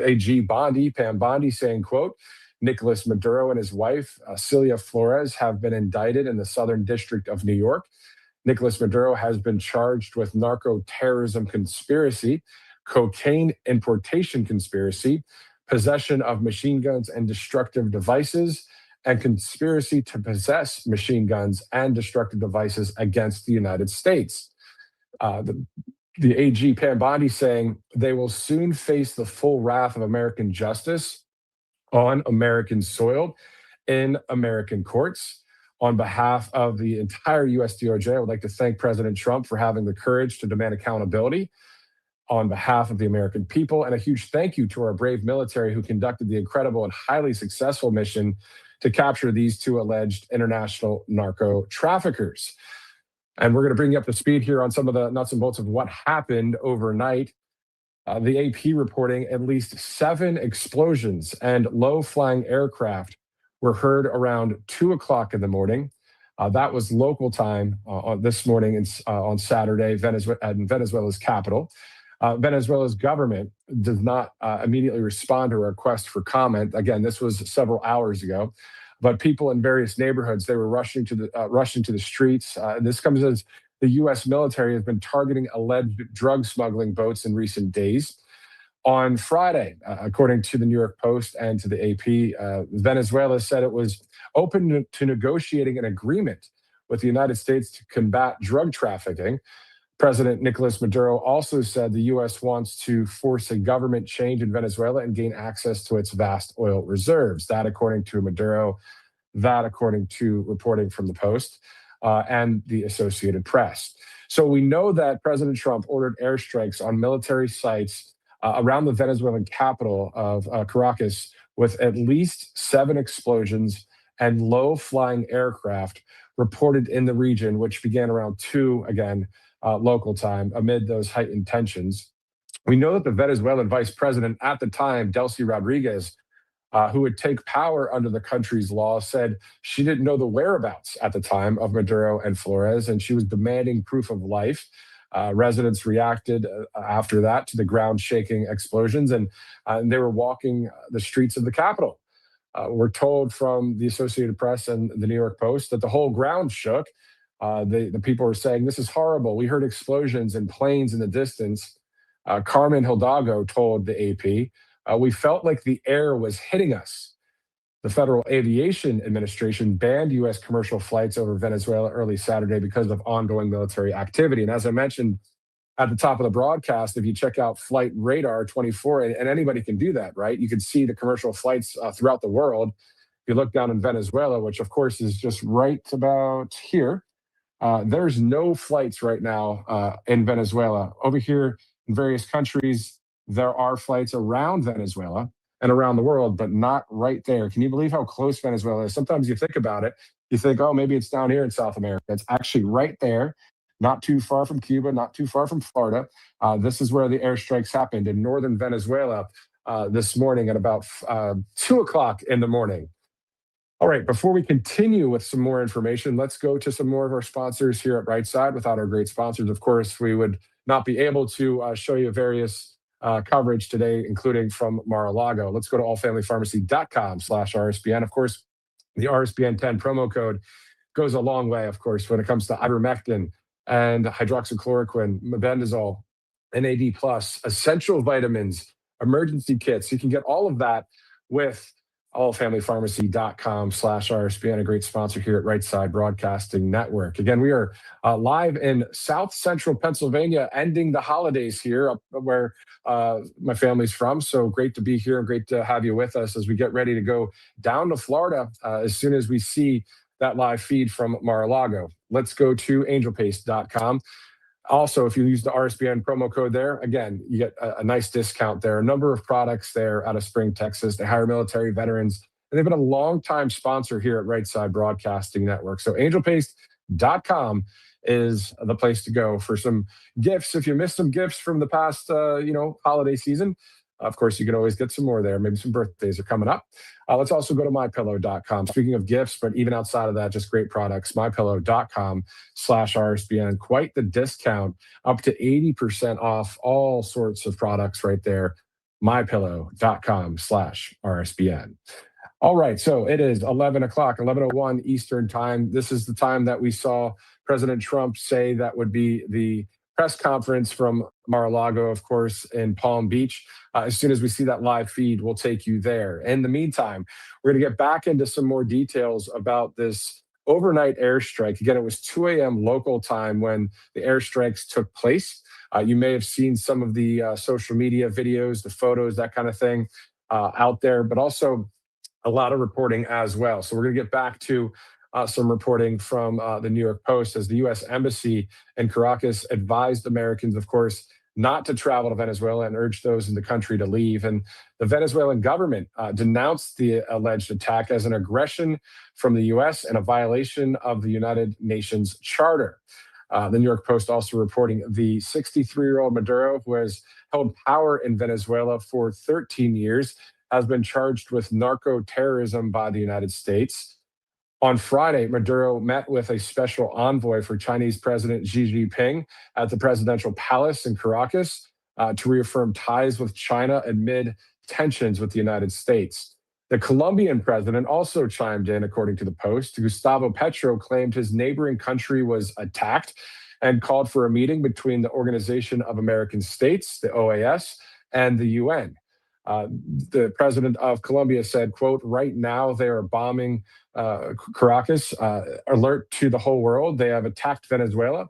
AG Bondi, Pam Bondi, saying, quote, Nicolas Maduro and his wife, Celia Flores, have been indicted in the Southern District of New York. Nicolas Maduro has been charged with narco-terrorism conspiracy, cocaine importation conspiracy, possession of machine guns and destructive devices, and conspiracy to possess machine guns and destructive devices against the United States. The AG Pam Bondi saying they will soon face the full wrath of American justice on American soil in American courts. On behalf of the entire US DOJ, I would like to thank President Trump for having the courage to demand accountability on behalf of the American people. And a huge thank you to our brave military who conducted the incredible and highly successful mission to capture these two alleged international narco traffickers. And we're going to bring you up to speed here on some of the nuts and bolts of what happened overnight. The AP reporting at least 7 explosions and low-flying aircraft were heard around 2 o'clock in the morning. That was local time this morning on Saturday in Venezuela's capital. Venezuela's government does not immediately respond to a request for comment. Again, this was several hours ago. But people in various neighborhoods, they were rushing to the streets. This comes as the U.S. military has been targeting alleged drug smuggling boats in recent days. On Friday, according to the New York Post and to the AP, Venezuela said it was open to negotiating an agreement with the United States to combat drug trafficking. President Nicolas Maduro also said the U.S. wants to force a government change in Venezuela and gain access to its vast oil reserves. That, according to Maduro, that, according to reporting from the Post and the Associated Press. So we know that President Trump ordered airstrikes on military sites around the Venezuelan capital of Caracas with at least 7 explosions and low-flying aircraft reported in the region, which began around 2, again, local time, amid those heightened tensions. We know that the Venezuelan vice president at the time, Delcy Rodriguez, who would take power under the country's law, said she didn't know the whereabouts at the time of Maduro and Flores, and she was demanding proof of life. Residents reacted after that to the ground-shaking explosions, and they were walking the streets of the capital. We're told from the Associated Press and the New York Post that the whole ground shook. The people were saying, this is horrible. We heard explosions and planes in the distance. Carmen Hidalgo told the AP, we felt like the air was hitting us. The Federal Aviation Administration banned U.S. commercial flights over Venezuela early Saturday because of ongoing military activity. And as I mentioned at the top of the broadcast, if you check out Flight Radar 24, and anybody can do that, right? You can see the commercial flights throughout the world. If you look down in Venezuela, which of course is just right about here, there's no flights right now in Venezuela. Over here in various countries, there are flights around Venezuela and around the world, but not right there. Can you believe how close Venezuela is? Sometimes you think about it, you think, oh, maybe it's down here in South America. It's actually right there, not too far from Cuba, not too far from Florida. This is where the airstrikes happened in northern Venezuela this morning at about 2 o'clock in the morning. All right, before we continue with some more information, let's go to some more of our sponsors here at Brightside. Without our great sponsors, of course, we would not be able to show you various coverage today, including from Mar-a-Lago. Let's go to allfamilypharmacy.com/RSBN. Of course, the RSBN 10 promo code goes a long way, of course, when it comes to ivermectin and hydroxychloroquine, mebendazole, NAD+, essential vitamins, emergency kits. You can get all of that with allfamilypharmacy.com/RSBN, a great sponsor here at Right Side Broadcasting Network. Again, we are live in South Central Pennsylvania, ending the holidays here, up where my family's from. So great to be here and great to have you with us as we get ready to go down to Florida as soon as we see that live feed from Mar-a-Lago. Let's go to angelpaste.com. Also, if you use the RSBN promo code there, again, you get a nice discount there. A number of products there out of Spring, Texas. They hire military veterans, and they've been a long-time sponsor here at Right Side Broadcasting Network. So angelpaste.com is the place to go for some gifts. If you missed some gifts from the past, holiday season, of course, you can always get some more there. Maybe some birthdays are coming up. Let's also go to mypillow.com. Speaking of gifts, but even outside of that, just great products. mypillow.com/RSBN. Quite the discount, up to 80% off all sorts of products right there. mypillow.com/RSBN. All right, so it is 11 o'clock, 11:01 Eastern time. This is the time that we saw President Trump say that would be the press conference from Mar-a-Lago, of course, in Palm Beach. As soon as we see that live feed, we'll take you there. In the meantime, we're going to get back into some more details about this overnight airstrike. Again, it was 2 a.m. local time when the airstrikes took place. You may have seen some of the social media videos, the photos, that kind of thing out there, but also a lot of reporting as well. So we're going to get back to some reporting from the New York Post as the U.S. Embassy in Caracas advised Americans, of course, not to travel to Venezuela and urged those in the country to leave. And the Venezuelan government denounced the alleged attack as an aggression from the U.S. and a violation of the United Nations Charter. The New York Post also reporting the 63-year-old Maduro, who has held power in Venezuela for 13 years, has been charged with narco terrorism by the United States. On Friday, Maduro met with a special envoy for Chinese President Xi Jinping at the presidential palace in Caracas to reaffirm ties with China amid tensions with the United States. The Colombian president also chimed in, according to the Post. Gustavo Petro claimed his neighboring country was attacked and called for a meeting between the Organization of American States, the OAS, and the UN. The president of Colombia said, quote, right now they are bombing Caracas, alert to the whole world. They have attacked Venezuela.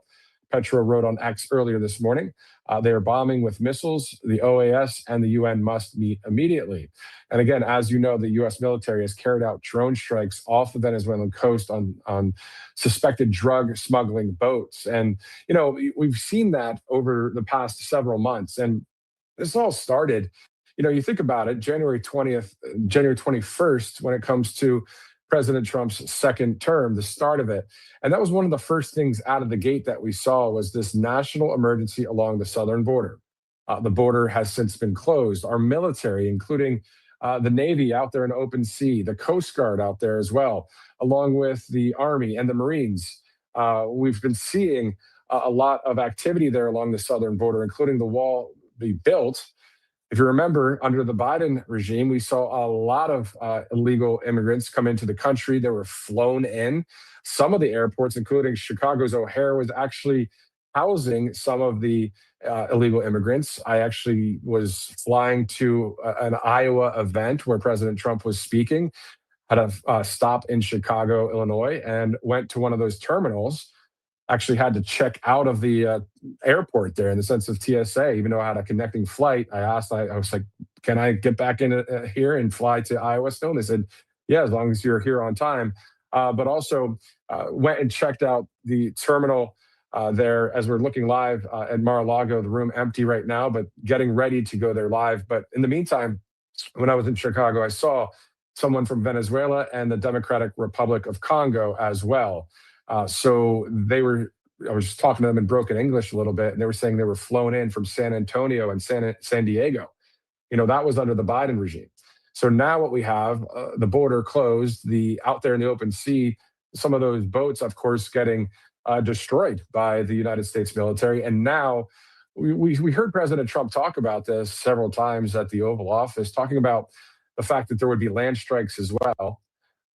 Petro wrote on X earlier this morning. They are bombing with missiles. The OAS and the UN must meet immediately. And again, as you know, the U.S. military has carried out drone strikes off the Venezuelan coast on suspected drug smuggling boats. And, you know, we've seen that over the past several months. And this all started, you know, you think about it, January 20th, January 21st, when it comes to President Trump's second term, the start of it. And that was one of the first things out of the gate that we saw was this national emergency along the southern border. The border has since been closed. Our military, including the Navy out there in open sea, the Coast Guard out there as well, along with the Army and the Marines. We've been seeing a lot of activity there along the southern border, including the wall be built. If you remember, under the Biden regime, we saw a lot of illegal immigrants come into the country. They were flown in. Some of the airports, including Chicago's O'Hare, was actually housing some of the illegal immigrants. I actually was flying to an Iowa event where President Trump was speaking, had a stop in Chicago, Illinois, and went to one of those terminals. Actually had to check out of the airport there in the sense of TSA, even though I had a connecting flight. I was like, can I get back in here and fly to Iowa still? And they said, yeah, as long as you're here on time. But also went and checked out the terminal there as we're looking live at Mar-a-Lago, the room empty right now, but getting ready to go there live. But in the meantime, when I was in Chicago, I saw someone from Venezuela and the Democratic Republic of Congo as well. So I was just talking to them in broken English a little bit, and they were saying they were flown in from San Antonio and San Diego. You know, that was under the Biden regime. So now what we have, the border closed, the out there in the open sea, some of those boats, of course, getting destroyed by the United States military. And now we heard President Trump talk about this several times at the Oval Office, talking about the fact that there would be land strikes as well.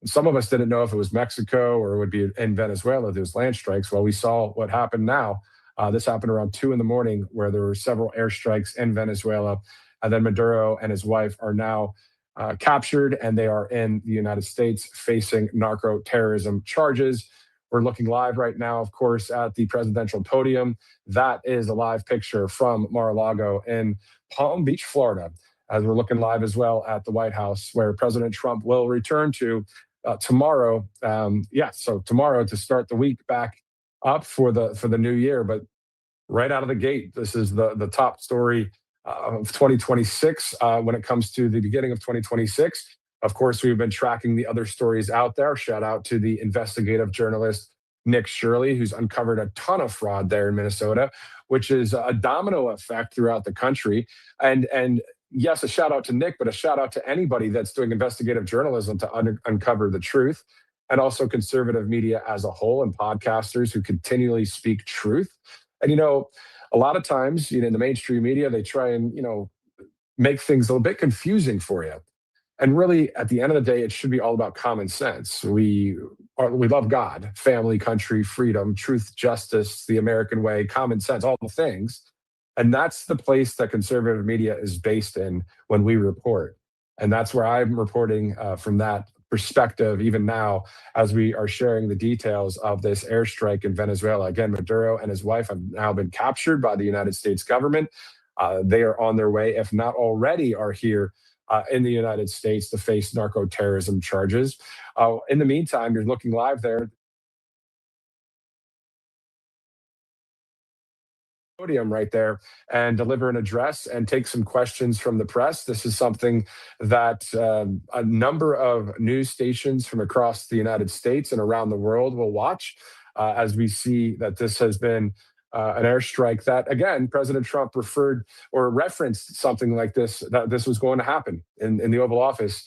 Some of us didn't know if it was Mexico or it would be in Venezuela. There's land strikes. Well, we saw what happened now. This happened around 2 a.m, where there were several airstrikes in Venezuela. And then Maduro and his wife are now captured, and they are in the United States facing narco terrorism charges. We're looking live right now, of course, at the presidential podium. That is a live picture from Mar-a-Lago in Palm Beach, Florida, as we're looking live as well at the White House, where President Trump will return to tomorrow. So tomorrow to start the week back up for the new year. But right out of the gate, this is the top story of 2026 when it comes to the beginning of 2026. Of course, we've been tracking the other stories out there. Shout out to the investigative journalist Nick Shirley, who's uncovered a ton of fraud there in Minnesota, which is a domino effect throughout the country. And yes, a shout out to Nick, but a shout out to anybody that's doing investigative journalism to uncover the truth, and also conservative media as a whole and podcasters who continually speak truth. And, you know, a lot of times, you know, in the mainstream media, they try and, you know, make things a little bit confusing for you. And really, at the end of the day, it should be all about common sense. We love God, family, country, freedom, truth, justice, the American way, common sense, all the things. And that's the place that conservative media is based in when we report. And that's where I'm reporting from that perspective, even now, as we are sharing the details of this airstrike in Venezuela. Again, Maduro and his wife have now been captured by the United States government. They are on their way, if not already, are here in the United States to face narco terrorism charges. In the meantime, you're looking live there. Podium right there and deliver an address and take some questions from the press. This is something that a number of news stations from across the United States and around the world will watch as we see that this has been an airstrike that, again, President Trump referred or referenced something like this, that this was going to happen in the Oval Office.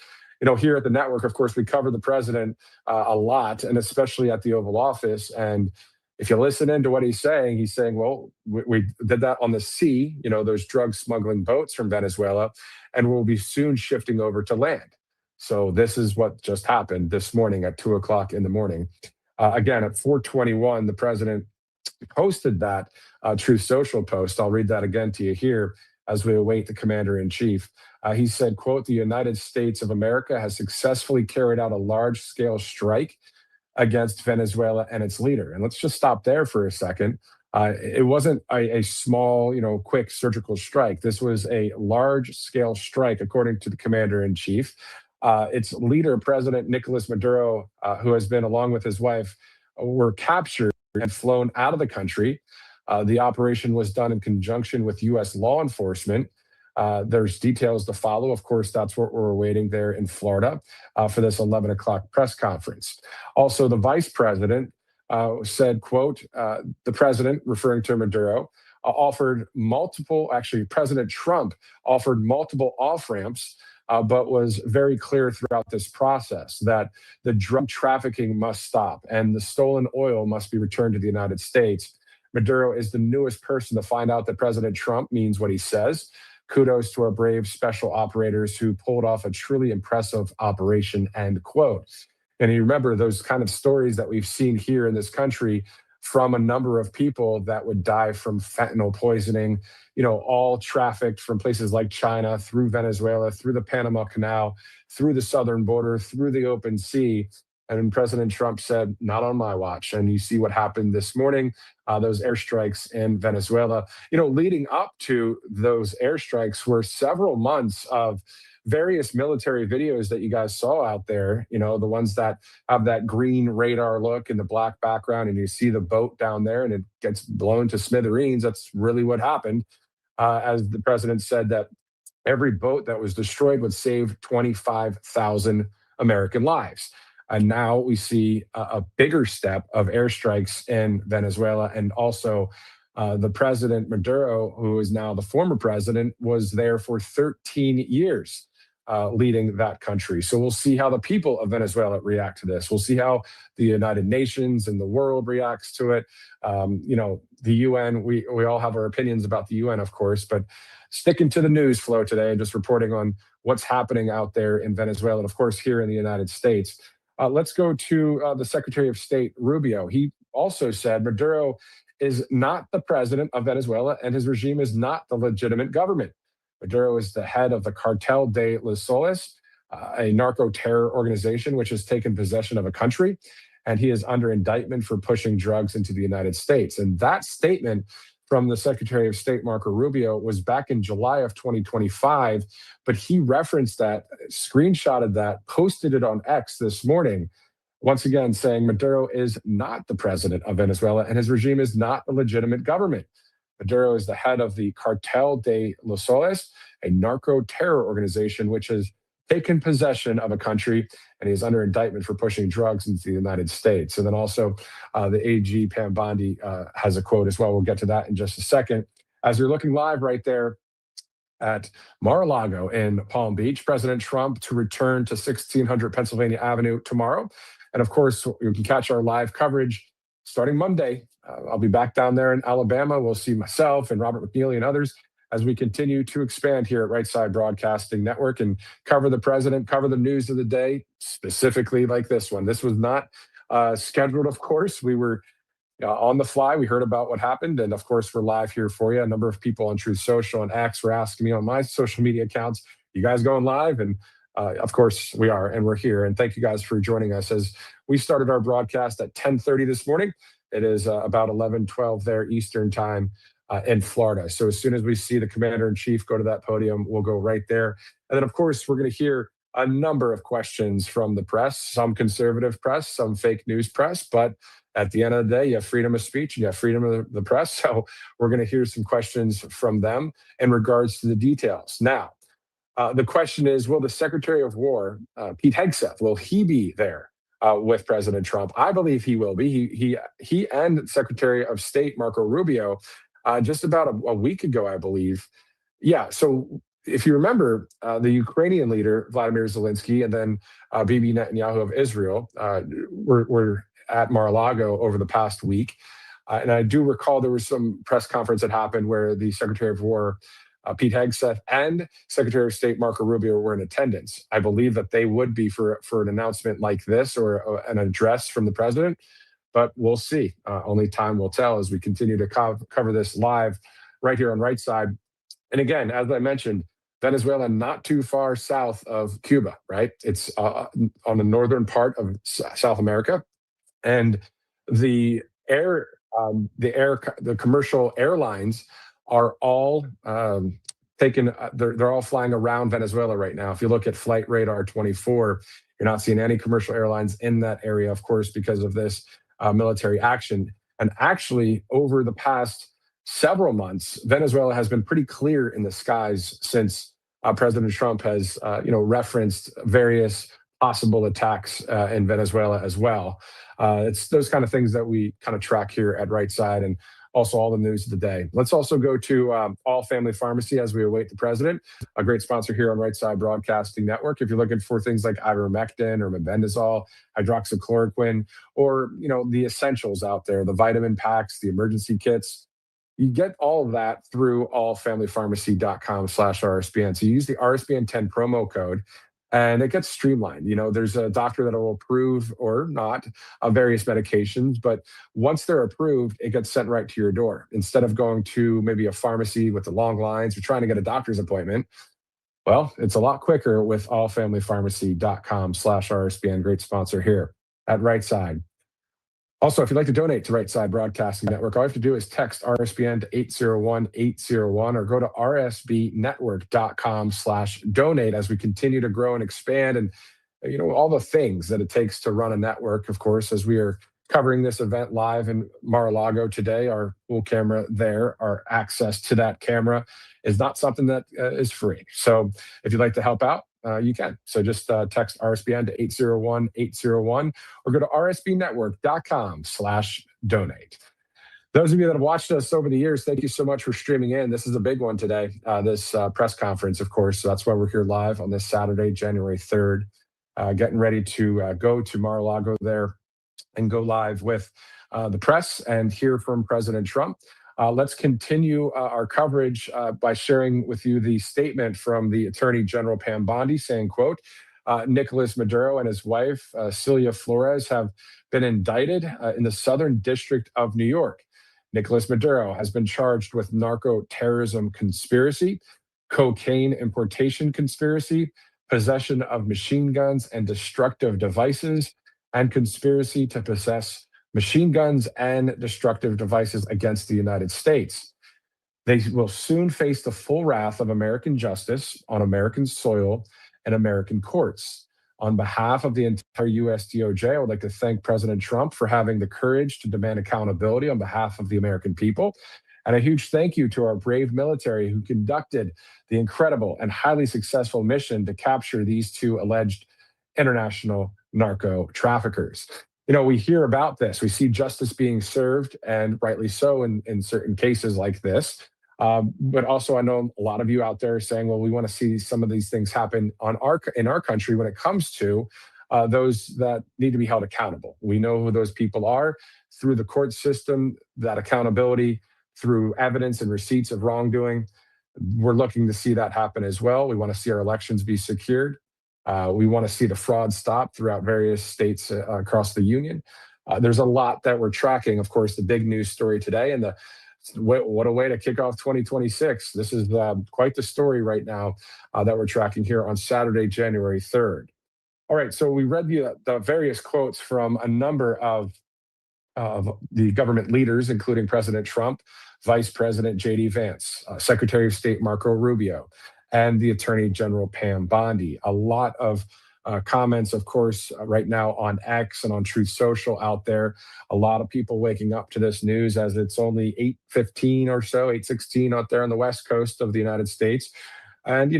Here at the network, of course, we cover the president a lot, and especially at the Oval Office. And if you listen into what he's saying, well, we did that on the sea, those drug smuggling boats from Venezuela, and we'll be soon shifting over to land. So this is what just happened this morning at 2 o'clock in the morning. Again, at 4:21, the president posted that Truth Social post. I'll read that again to you here as we await the commander in chief. He said, quote, "The United States of America has successfully carried out a large scale strike against Venezuela and its leader." And let's just stop there for a second. It wasn't a small, quick surgical strike. This was a large scale strike, according to the commander in chief. Its leader, President Nicolas Maduro, who has been, along with his wife, were captured and flown out of the country. The operation was done in conjunction with U.S. law enforcement. There's details to follow. Of course, that's what we're awaiting there in Florida for this 11 o'clock press conference. Also, the vice president said, quote, the president, referring to Maduro, offered multiple, actually, President Trump offered multiple off ramps, but was very clear throughout this process that the drug trafficking must stop and the stolen oil must be returned to the United States. Maduro is the newest person to find out that President Trump means what he says. Kudos to our brave special operators who pulled off a truly impressive operation, end quote. And you remember those kind of stories that we've seen here in this country from a number of people that would die from fentanyl poisoning, all trafficked from places like China, through Venezuela, through the Panama Canal, through the southern border, through the open sea. And President Trump said, not on my watch. And you see what happened this morning, those airstrikes in Venezuela. Leading up to those airstrikes were several months of various military videos that you guys saw out there, the ones that have that green radar look and the black background, and you see the boat down there and it gets blown to smithereens. That's really what happened. As the president said, that every boat that was destroyed would save 25,000 American lives. And now we see a bigger step of airstrikes in Venezuela. And also, the president, Maduro, who is now the former president, was there for 13 years leading that country. So we'll see how the people of Venezuela react to this. We'll see how the United Nations and the world reacts to it. The UN, we all have our opinions about the UN, of course, but sticking to the news flow today and just reporting on what's happening out there in Venezuela and, of course, here in the United States. Let's go to the Secretary of State, Rubio. He also said Maduro is not the president of Venezuela and his regime is not the legitimate government. Maduro is the head of the Cartel de los Soles, a narco terror organization which has taken possession of a country, and he is under indictment for pushing drugs into the United States. And that statement from the Secretary of State, Marco Rubio, was back in July of 2025, but he referenced that, screenshotted that, posted it on X this morning, once again saying Maduro is not the president of Venezuela and his regime is not the legitimate government. Maduro is the head of the Cartel de los Soles, a narco terror organization which has taken possession of a country, and he is under indictment for pushing drugs into the United States. And then also the AG Pam Bondi has a quote as well. We'll get to that in just a second. As you're looking live right there at Mar-a-Lago in Palm Beach, President Trump to return to 1600 Pennsylvania Avenue tomorrow. And of course, you can catch our live coverage starting Monday. I'll be back down there in Alabama. We'll see myself and Robert McNeely and others as we continue to expand here at Right Side Broadcasting Network and cover the president, cover the news of the day, specifically like this one. This was not scheduled, of course. We were on the fly. We heard about what happened. And of course, we're live here for you. A number of people on Truth Social and X were asking me on my social media accounts, you guys going live? And of course, we are, and we're here. And thank you guys for joining us as we started our broadcast at 10:30 this morning. It is about 11:12 there Eastern time in Florida. So as soon as we see the commander-in-chief go to that podium, we'll go right there. And then, of course, we're going to hear a number of questions from the press, some conservative press, some fake news press, but at the end of the day, you have freedom of speech and you have freedom of the press. So we're going to hear some questions from them in regards to the details. Now, the question is, will the Secretary of War, Pete Hegseth, will he be there with President Trump? I believe he will be. He and Secretary of State Marco Rubio, just about a week ago, I believe. Yeah. So if you remember, the Ukrainian leader Vladimir Zelensky and then Bibi Netanyahu of Israel were at Mar-a-Lago over the past week. And I do recall there was some press conference that happened where the Secretary of War, Pete Hegseth, and Secretary of State Marco Rubio were in attendance. I believe that they would be for an announcement like this or an address from the president, but we'll see. Only time will tell as we continue to cover this live right here on Right Side. And again, as I mentioned, Venezuela not too far south of Cuba, right? It's on the northern part of South America. And the commercial airlines are all taken. They're all flying around Venezuela right now. If you look at Flight Radar 24, you're not seeing any commercial airlines in that area, of course, because of this military action. And actually, over the past several months, Venezuela has been pretty clear in the skies since President Trump has, referenced various possible attacks in Venezuela as well. It's those kind of things that we kind of track here at Right Side and also all the news of the day. Let's also go to All Family Pharmacy as we await the president, a great sponsor here on Right Side Broadcasting Network. If you're looking for things like ivermectin or mebendazole, hydroxychloroquine, or the essentials out there, the vitamin packs, the emergency kits, you get all of that through allfamilypharmacy.com/RSBN. So you use the RSBN 10 promo code and it gets streamlined. There's a doctor that will approve or not various medications, but once they're approved, it gets sent right to your door. Instead of going to maybe a pharmacy with the long lines or trying to get a doctor's appointment, well, it's a lot quicker with allfamilypharmacy.com/RSBN. Great sponsor here at Right Side. Also, if you'd like to donate to Right Side Broadcasting Network, all you have to do is text RSBN to 801-801 or go to rsbnetwork.com/donate as we continue to grow and expand and, all the things that it takes to run a network, of course, as we are covering this event live in Mar-a-Lago today. Our full camera there, our access to that camera is not something that is free. So if you'd like to help out, you can. So just text RSBN to 801-801 or go to rsbnetwork.com/donate. Those of you that have watched us over the years, thank you so much for streaming in. This is a big one today, this press conference, of course. So that's why we're here live on this Saturday, January 3rd, getting ready to go to Mar-a-Lago there and go live with the press and hear from President Trump. Let's continue our coverage by sharing with you the statement from the Attorney General Pam Bondi saying, quote, Nicolas Maduro and his wife, Celia Flores, have been indicted in the Southern District of New York. Nicolas Maduro has been charged with narco-terrorism conspiracy, cocaine importation conspiracy, possession of machine guns and destructive devices, and conspiracy to possess machine guns and destructive devices against the United States. They will soon face the full wrath of American justice on American soil and American courts. On behalf of the entire U.S. DOJ, I would like to thank President Trump for having the courage to demand accountability on behalf of the American people. And a huge thank you to our brave military who conducted the incredible and highly successful mission to capture these two alleged international narco traffickers. We hear about this. We see justice being served, and rightly so in certain cases like this. But also, I know a lot of you out there are saying, well, we want to see some of these things happen in our country when it comes to those that need to be held accountable. We know who those people are through the court system, that accountability, through evidence and receipts of wrongdoing. We're looking to see that happen as well. We want to see our elections be secured. We want to see the fraud stop throughout various states across the union. There's a lot that we're tracking. Of course, the big news story today, and the what a way to kick off 2026. This is quite the story right now that we're tracking here on Saturday, January 3rd. All right, so we read the various quotes from a number of the government leaders, including President Trump, Vice President J.D. Vance, Secretary of State Marco Rubio, and the Attorney General Pam Bondi. A lot of comments, of course, right now on X and on Truth Social out there. A lot of people waking up to this news as it's only 8:15 or so, 8:16 out there on the West Coast of the United States. And,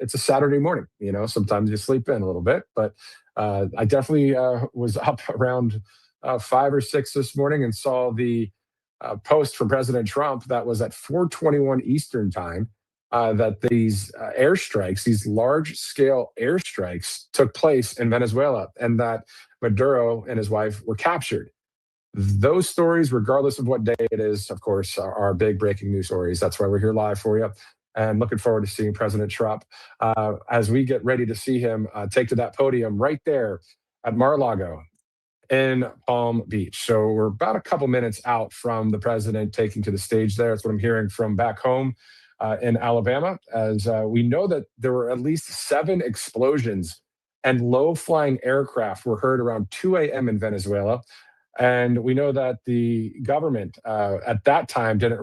it's a Saturday morning. Sometimes you sleep in a little bit, but I definitely was up around 5 or 6 this morning and saw the post from President Trump that was at 4:21 Eastern time that these airstrikes, these large-scale airstrikes, took place in Venezuela, and that Maduro and his wife were captured. Those stories, regardless of what day it is, of course, are big breaking news stories. That's why we're here live for you. And looking forward to seeing President Trump as we get ready to see him take to that podium right there at Mar-a-Lago in Palm Beach. So we're about a couple minutes out from the president taking to the stage there. That's what I'm hearing from back home in Alabama, as we know that there were at least 7 explosions and low-flying aircraft were heard around 2 a.m. in Venezuela. And we know that the government at that time didn't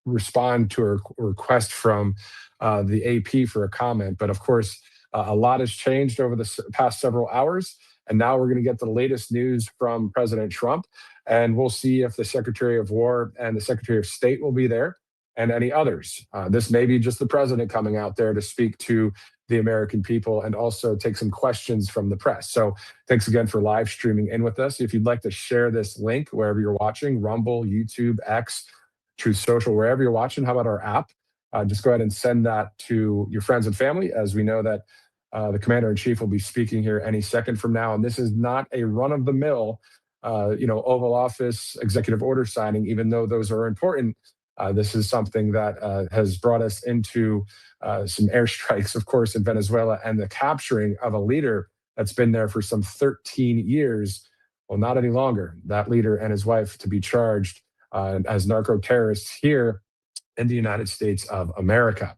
respond to a request from the AP for a comment. But of course, a lot has changed over the past several hours. And now we're going to get the latest news from President Trump. And we'll see if the Secretary of War and the Secretary of State will be there and any others. This may be just the president coming out there to speak to the American people and also take some questions from the press. So thanks again for live streaming in with us. If you'd like to share this link wherever you're watching, Rumble, YouTube, X, Truth Social, wherever you're watching, how about our app? Just go ahead and send that to your friends and family, as we know that the commander-in-chief will be speaking here any second from now. And this is not a run-of-the-mill, Oval Office executive order signing, even though those are important. This is something that has brought us into some airstrikes, of course, in Venezuela, and the capturing of a leader that's been there for some 13 years. Well, not any longer. That leader and his wife to be charged as narco terrorists here in the United States of America.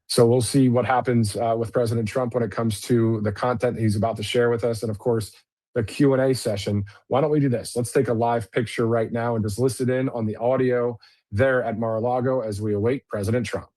So we'll see what happens with President Trump when it comes to the content he's about to share with us, and of course, the Q&A session. Why don't we do this? Let's take a live picture right now and just listen in on the audio there at Mar-a-Lago as we await President Trump.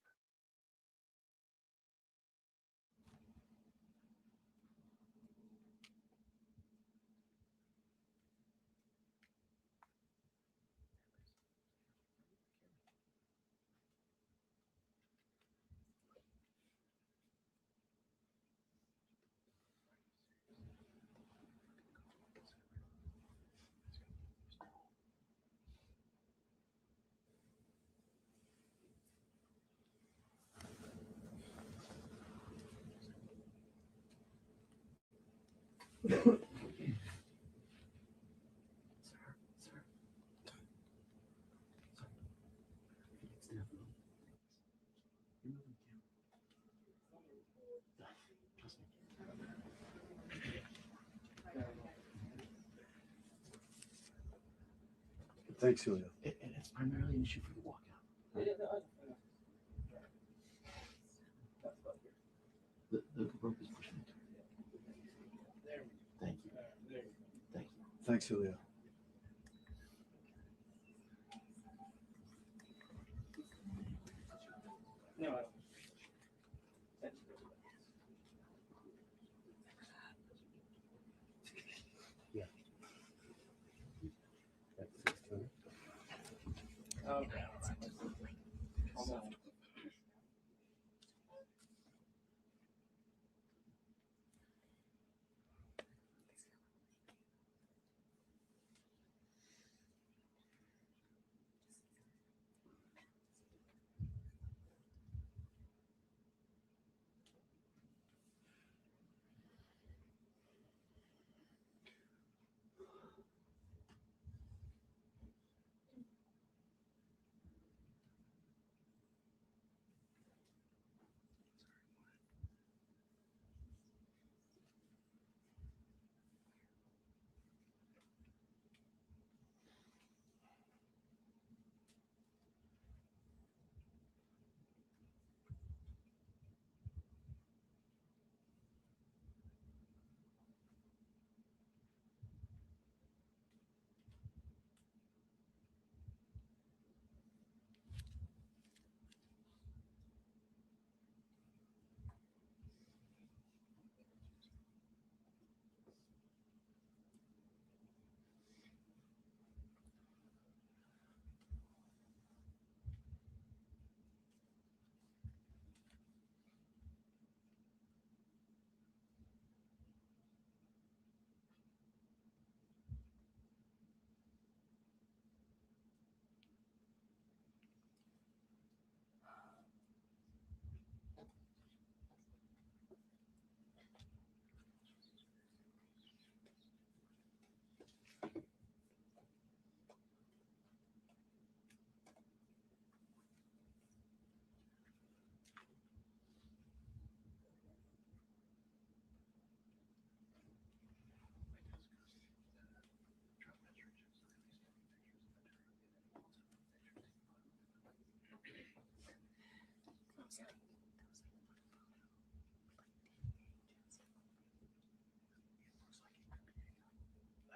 Thanks, Julia. It's primarily an issue for the walkout. The rope is pushing it. Thank you. Thank you. Thanks, Julia. No. Yeah. Okay.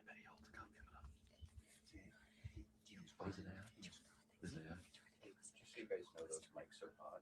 bet he holds a cup. Give it up. What is it at? Is it at? Just so you guys know, those mics are hot.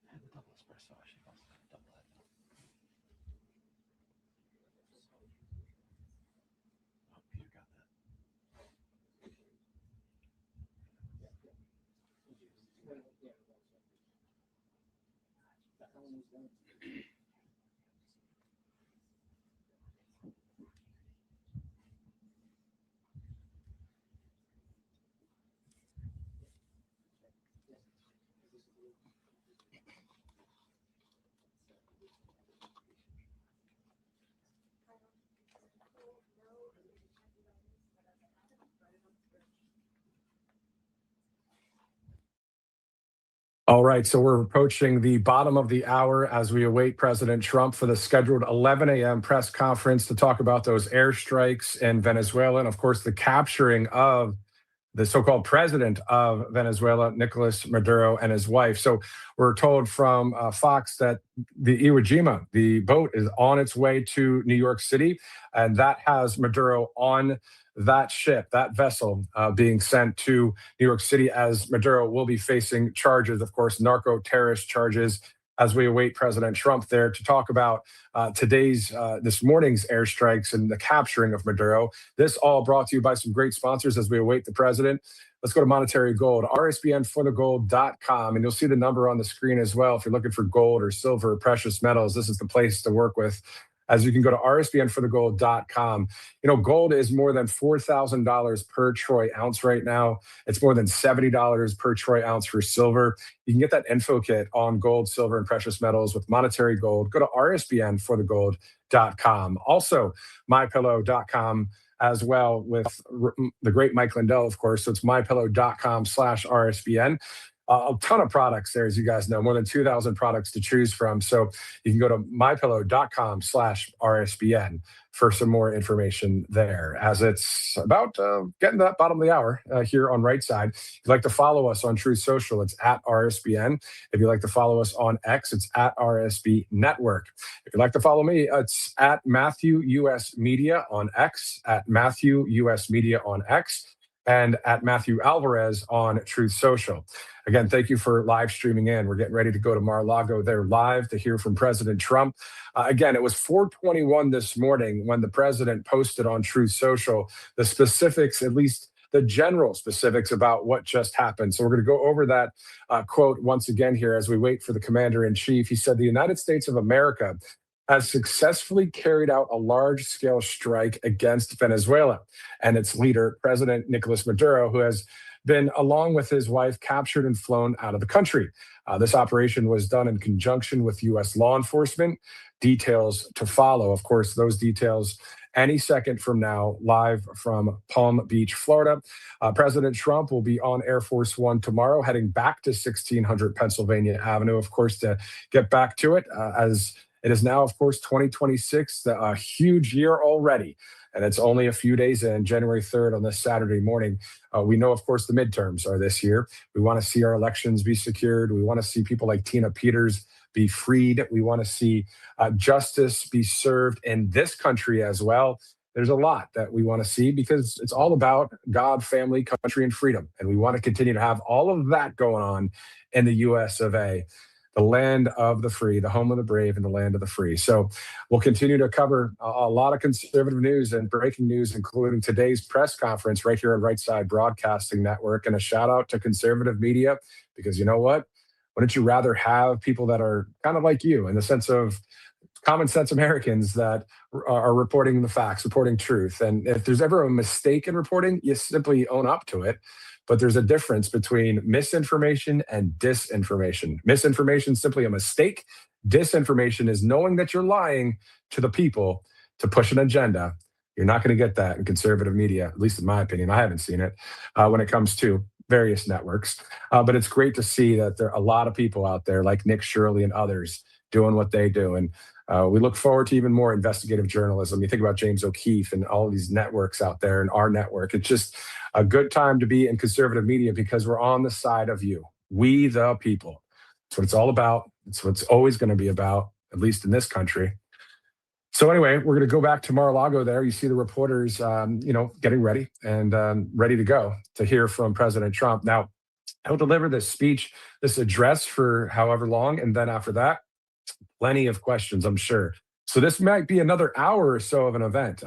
I have a double espresso. I should also have a double that. Oh, Peter got that. All right, so we're approaching the bottom of the hour as we await President Trump for the scheduled 11 a.m. press conference to talk about those airstrikes in Venezuela and, of course, the capturing of the so-called president of Venezuela, Nicolas Maduro, and his wife. So we're told from Fox that the Iwo Jima, the boat, is on its way to New York City, and that has Maduro on that ship, that vessel, being sent to New York City, as Maduro will be facing charges, of course, narco-terrorist charges, as we await President Trump there to talk about this morning's airstrikes and the capturing of Maduro. This all brought to you by some great sponsors as we await the president. let's go to Monetary Gold, rsbnforthegold.com, and you'll see the number on the screen as well. If you're looking for gold or silver or precious metals, this is the place to work with. As you can go to rsbnforthegold.com. Gold is more than $4,000 per troy ounce right now. It's more than $70 per troy ounce for silver. You can get that info kit on gold, silver, and precious metals with Monetary Gold. Go to rsbnforthegold.com. Also, mypillow.com as well with the great Mike Lindell, of course. So it's mypillow.com/RSBN. A ton of products there, as you guys know, more than 2,000 products to choose from. So you can go to mypillow.com/RSBN for some more information there, as it's about getting to that bottom of the hour here on Right Side. If you'd like to follow us on Truth Social, it's at RSBN. If you'd like to follow us on X, it's at RSB Network. If you'd like to follow me, it's at Matthew US Media on X, at Matthew US Media on X, and at Matthew Alvarez on Truth Social. Again, thank you for live streaming in. We're getting ready to go to Mar-a-Lago there live to hear from President Trump. Again, it was 4:21 this morning when the president posted on Truth Social the specifics, at least the general specifics about what just happened. So we're going to go over that quote once again here as we wait for the commander-in-chief. He said, "The United States of America has successfully carried out a large-scale strike against Venezuela and its leader, President Nicolas Maduro, who has been, along with his wife, captured and flown out of the country. This operation was done in conjunction with U.S. law enforcement. Details to follow. Of course, those details any second from now, live from Palm Beach, Florida. President Trump will be on Air Force One tomorrow, heading back to 1600 Pennsylvania Avenue, of course, to get back to it, as it is now, of course, 2026, a huge year already. And it's only a few days in, January 3rd on this Saturday morning. We know, of course, the midterms are this year. We want to see our elections be secured. We want to see people like Tina Peters be freed. We want to see justice be served in this country as well. There's a lot that we want to see because it's all about God, family, country, and freedom. And we want to continue to have all of that going on in the US of A, the land of the free, the home of the brave, and the land of the free. So we'll continue to cover a lot of conservative news and breaking news, including today's press conference right here on Right Side Broadcasting Network. And a shout out to conservative media, because you know what? Wouldn't you rather have people that are kind of like you, in the sense of common sense Americans that are reporting the facts, reporting truth? And if there's ever a mistake in reporting, you simply own up to it. But there's a difference between misinformation and disinformation. Misinformation is simply a mistake. Disinformation is knowing that you're lying to the people to push an agenda. You're not going to get that in conservative media, at least in my opinion. I haven't seen it when it comes to various networks. But it's great to see that there are a lot of people out there like Nick Shirley and others doing what they do. And we look forward to even more investigative journalism. You think about James O'Keefe and all of these networks out there and our network. It's just a good time to be in conservative media because we're on the side of you, we the people. That's what it's all about. It's what it's always going to be about, at least in this country. So anyway, we're going to go back to Mar-a-Lago there. You see the reporters, getting ready and ready to go to hear from President Trump. Now, he'll deliver this speech, this address for however long. And then after that, plenty of questions, I'm sure. So this might be another hour or so of an event,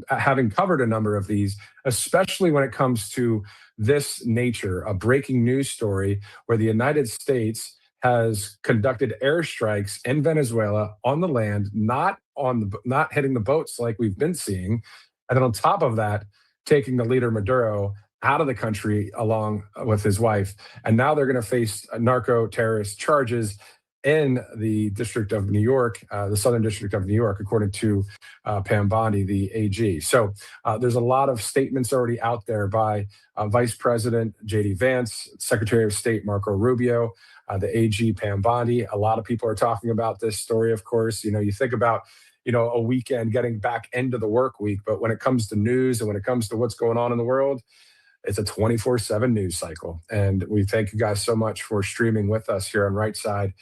having covered a number of these, especially when it comes to this nature, a breaking news story where the United States has conducted airstrikes in Venezuela on the land, not hitting the boats like we've been seeing. And then on top of that, taking the leader Maduro out of the country along with his wife. And now they're going to face narco terrorist charges in the District of New York, the Southern District of New York, according to Pam Bondi, the AG. So there's a lot of statements already out there by Vice President J.D. Vance, Secretary of State Marco Rubio, the AG Pam Bondi. A lot of people are talking about this story, of course. You think about, a weekend getting back into the work week, but when it comes to news and when it comes to what's going on in the world, it's a 24/7 news cycle. And we thank you guys so much for streaming with us here on Right Side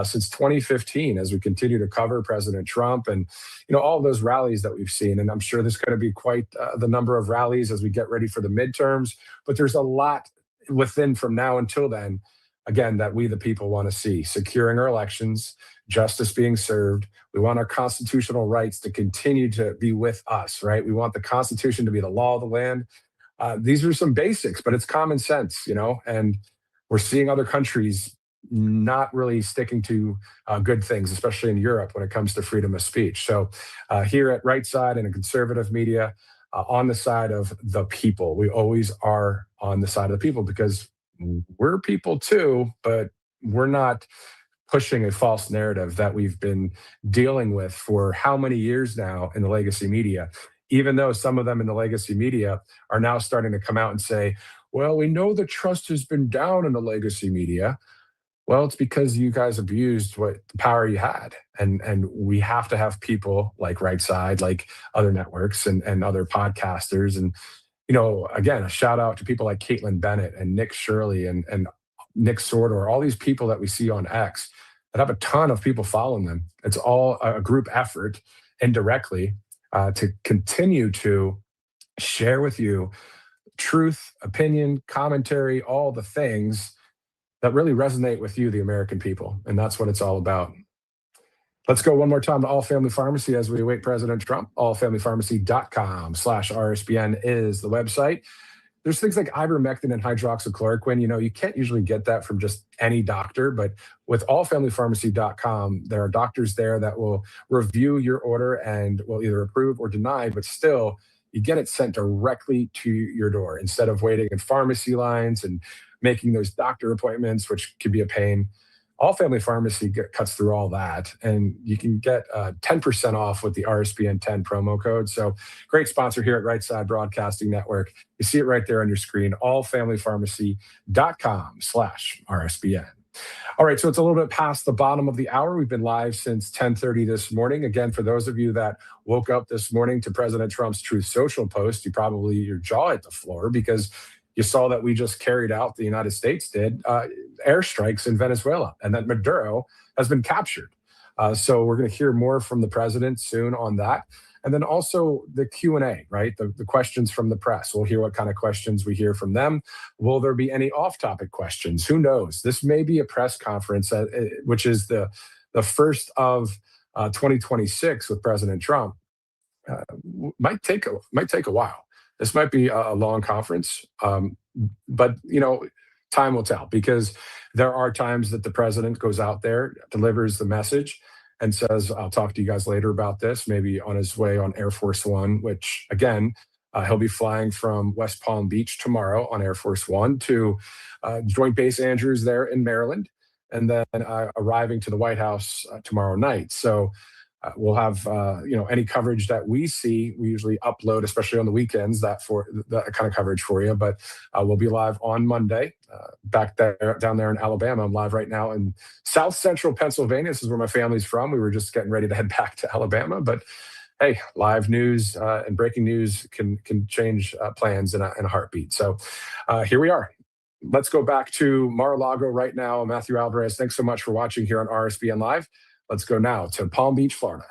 since 2015 as we continue to cover President Trump and, all those rallies that we've seen. And I'm sure there's going to be quite the number of rallies as we get ready for the midterms. But there's a lot within from now until then, again, that we the people want to see. Securing our elections, justice being served. We want our constitutional rights to continue to be with us, right? We want the Constitution to be the law of the land. These are some basics, but it's common sense, and we're seeing other countries not really sticking to good things, especially in Europe when it comes to freedom of speech. So here at Right Side and in conservative media, on the side of the people, we always are on the side of the people because we're people too, but we're not pushing a false narrative that we've been dealing with for how many years now in the legacy media, even though some of them in the legacy media are now starting to come out and say, well, we know the trust has been down in the legacy media. Well, it's because you guys abused what the power you had. And we have to have people like Right Side, like other networks and other podcasters. And, again, a shout out to people like Caitlin Bennett and Nick Shirley and Nick Sortor, all these people that we see on X that have a ton of people following them. It's all a group effort indirectly to continue to share with you truth, opinion, commentary, all the things that really resonate with you, the American people. And that's what it's all about. Let's go one more time to All Family Pharmacy as we await President Trump. allfamilypharmacy.com/RSBN is the website. There's things like ivermectin and hydroxychloroquine. You can't usually get that from just any doctor, but with allfamilypharmacy.com, there are doctors there that will review your order and will either approve or deny, but still, you get it sent directly to your door instead of waiting in pharmacy lines and making those doctor appointments, which can be a pain. All Family Pharmacy cuts through all that, and you can get 10% off with the RSBN 10 promo code. So, great sponsor here at Right Side Broadcasting Network. You see it right there on your screen, allfamilypharmacy.com/RSBN. All right, so it's a little bit past the bottom of the hour. We've been live since 10:30 this morning. Again, for those of you that woke up this morning to President Trump's Truth Social post, your jaw hit the floor because you saw that we just carried out, the United States did, airstrikes in Venezuela, and that Maduro has been captured. So we're going to hear more from the president soon on that. And then also the Q&A, right? The questions from the press. We'll hear what kind of questions we hear from them. Will there be any off-topic questions? Who knows? This may be a press conference, which is the first of 2026 with President Trump. Might take a while. This might be a long conference, but time will tell, because there are times that the president goes out there, delivers the message, and says, I'll talk to you guys later about this, maybe on his way on Air Force One, which again, he'll be flying from West Palm Beach tomorrow on Air Force One to Joint Base Andrews there in Maryland, and then arriving to the White House tomorrow night. So we'll have any coverage that we see. We usually upload, especially on the weekends, that kind of coverage for you. But we'll be live on Monday, down there in Alabama. I'm live right now in South Central Pennsylvania. This is where my family's from. We were just getting ready to head back to Alabama, but hey, live news and breaking news can change plans in a heartbeat. So here we are. Let's go back to Mar-a-Lago right now. Matthew Alvarez, thanks so much for watching here on RSBN Live. Let's go now to Palm Beach, Florida.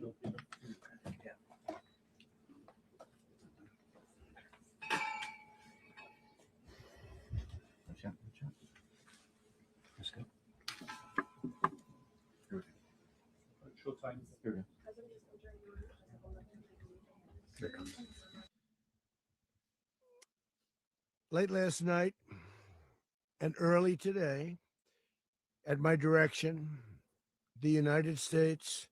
Let's go. Showtime. Here we go. Here it comes. Late last night and early today, at my direction, the United States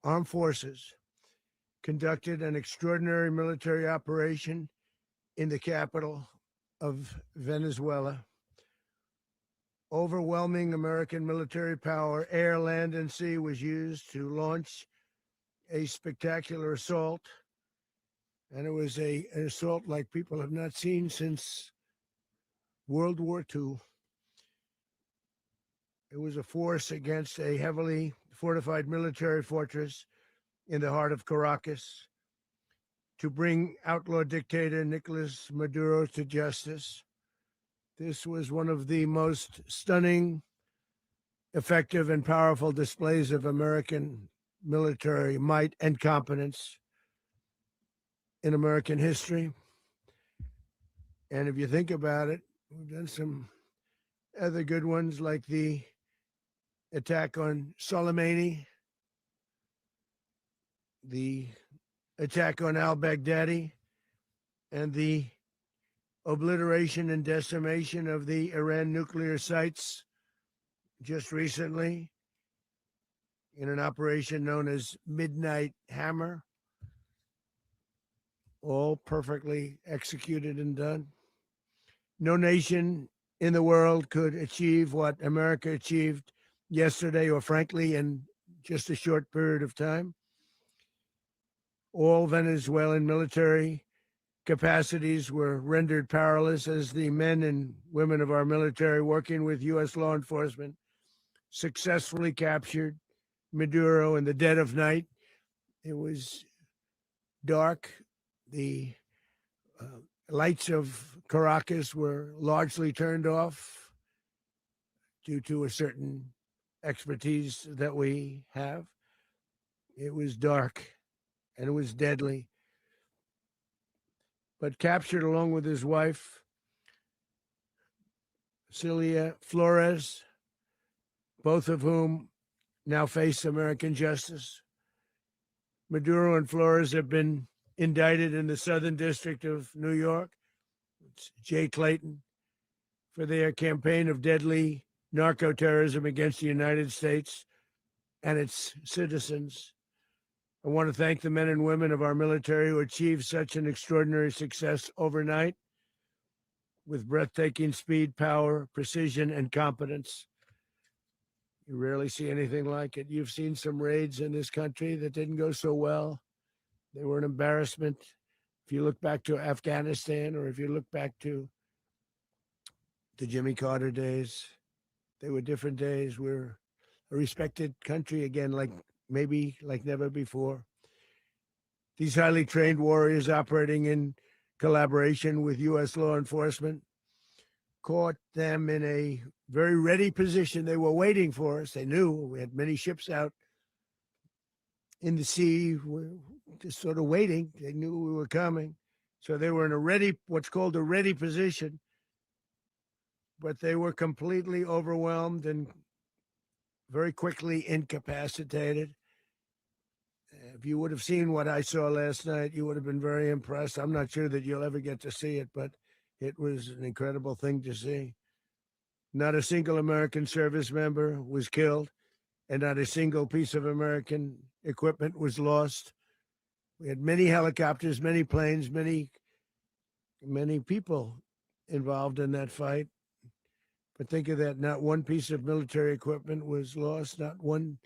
Armed Forces conducted an extraordinary military operation in the capital of Venezuela. Overwhelming American military power, air, land, and sea, was used to launch a spectacular assault. And it was an assault like people have not seen since World War II. It was a force against a heavily fortified military fortress in the heart of Caracas to bring outlaw dictator Nicolas Maduro to justice. This was one of the most stunning, effective, and powerful displays of American military might and competence in American history. And if you think about it, we've done some other good ones, like the attack on Soleimani, the attack on al-Baghdadi, and the obliteration and decimation of the Iran nuclear sites just recently in an operation known as Midnight Hammer, all perfectly executed and done. No nation in the world could achieve what America achieved yesterday, or frankly, in just a short period of time. All Venezuelan military capacities were rendered powerless as the men and women of our military, working with U.S. law enforcement, successfully captured Maduro in the dead of night. It was dark. The lights of Caracas were largely turned off due to a certain expertise that we have. It was dark and it was deadly. But captured along with his wife, Celia Flores, both of whom now face American justice. Maduro and Flores have been indicted in the Southern District of New York. It's Jay Clayton, for their campaign of deadly narco-terrorism against the United States and its citizens. I want to thank the men and women of our military who achieved such an extraordinary success overnight with breathtaking speed, power, precision, and competence. You rarely see anything like it. You've seen some raids in this country that didn't go so well. They were an embarrassment. If you look back to Afghanistan, or if you look back to the Jimmy Carter days, they were different days. We're a respected country again, like never before. These highly trained warriors, operating in collaboration with U.S. law enforcement, caught them in a very ready position. They were waiting for us. They knew we had many ships out in the sea, just sort of waiting. They knew we were coming. So they were in what's called a ready position, but they were completely overwhelmed and very quickly incapacitated. If you would have seen what I saw last night, you would have been very impressed. I'm not sure that you'll ever get to see it, but it was an incredible thing to see. Not a single American service member was killed, and not a single piece of American equipment was lost. We had many helicopters, many planes, many people involved in that fight. But think of that, not one piece of military equipment was lost, not one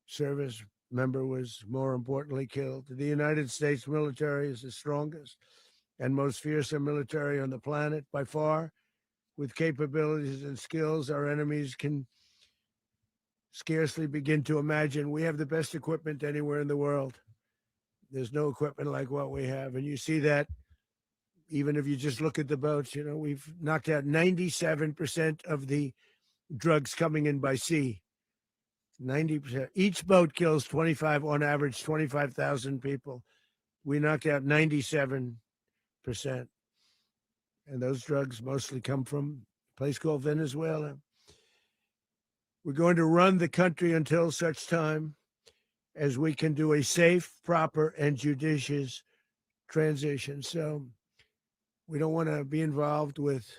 service member was, more importantly, killed. The United States military is the strongest and most fearsome military on the planet by far, with capabilities and skills our enemies can scarcely begin to imagine. We have the best equipment anywhere in the world. There's no equipment like what we have. And you see that even if you just look at the boats. You know, we've knocked out 97% of the drugs coming in by sea. 90%. Each boat kills 25, on average, 25,000 people. We knock out 97%. And those drugs mostly come from a place called Venezuela. We're going to run the country until such time as we can do a safe, proper, and judicious transition. So we don't want to be involved with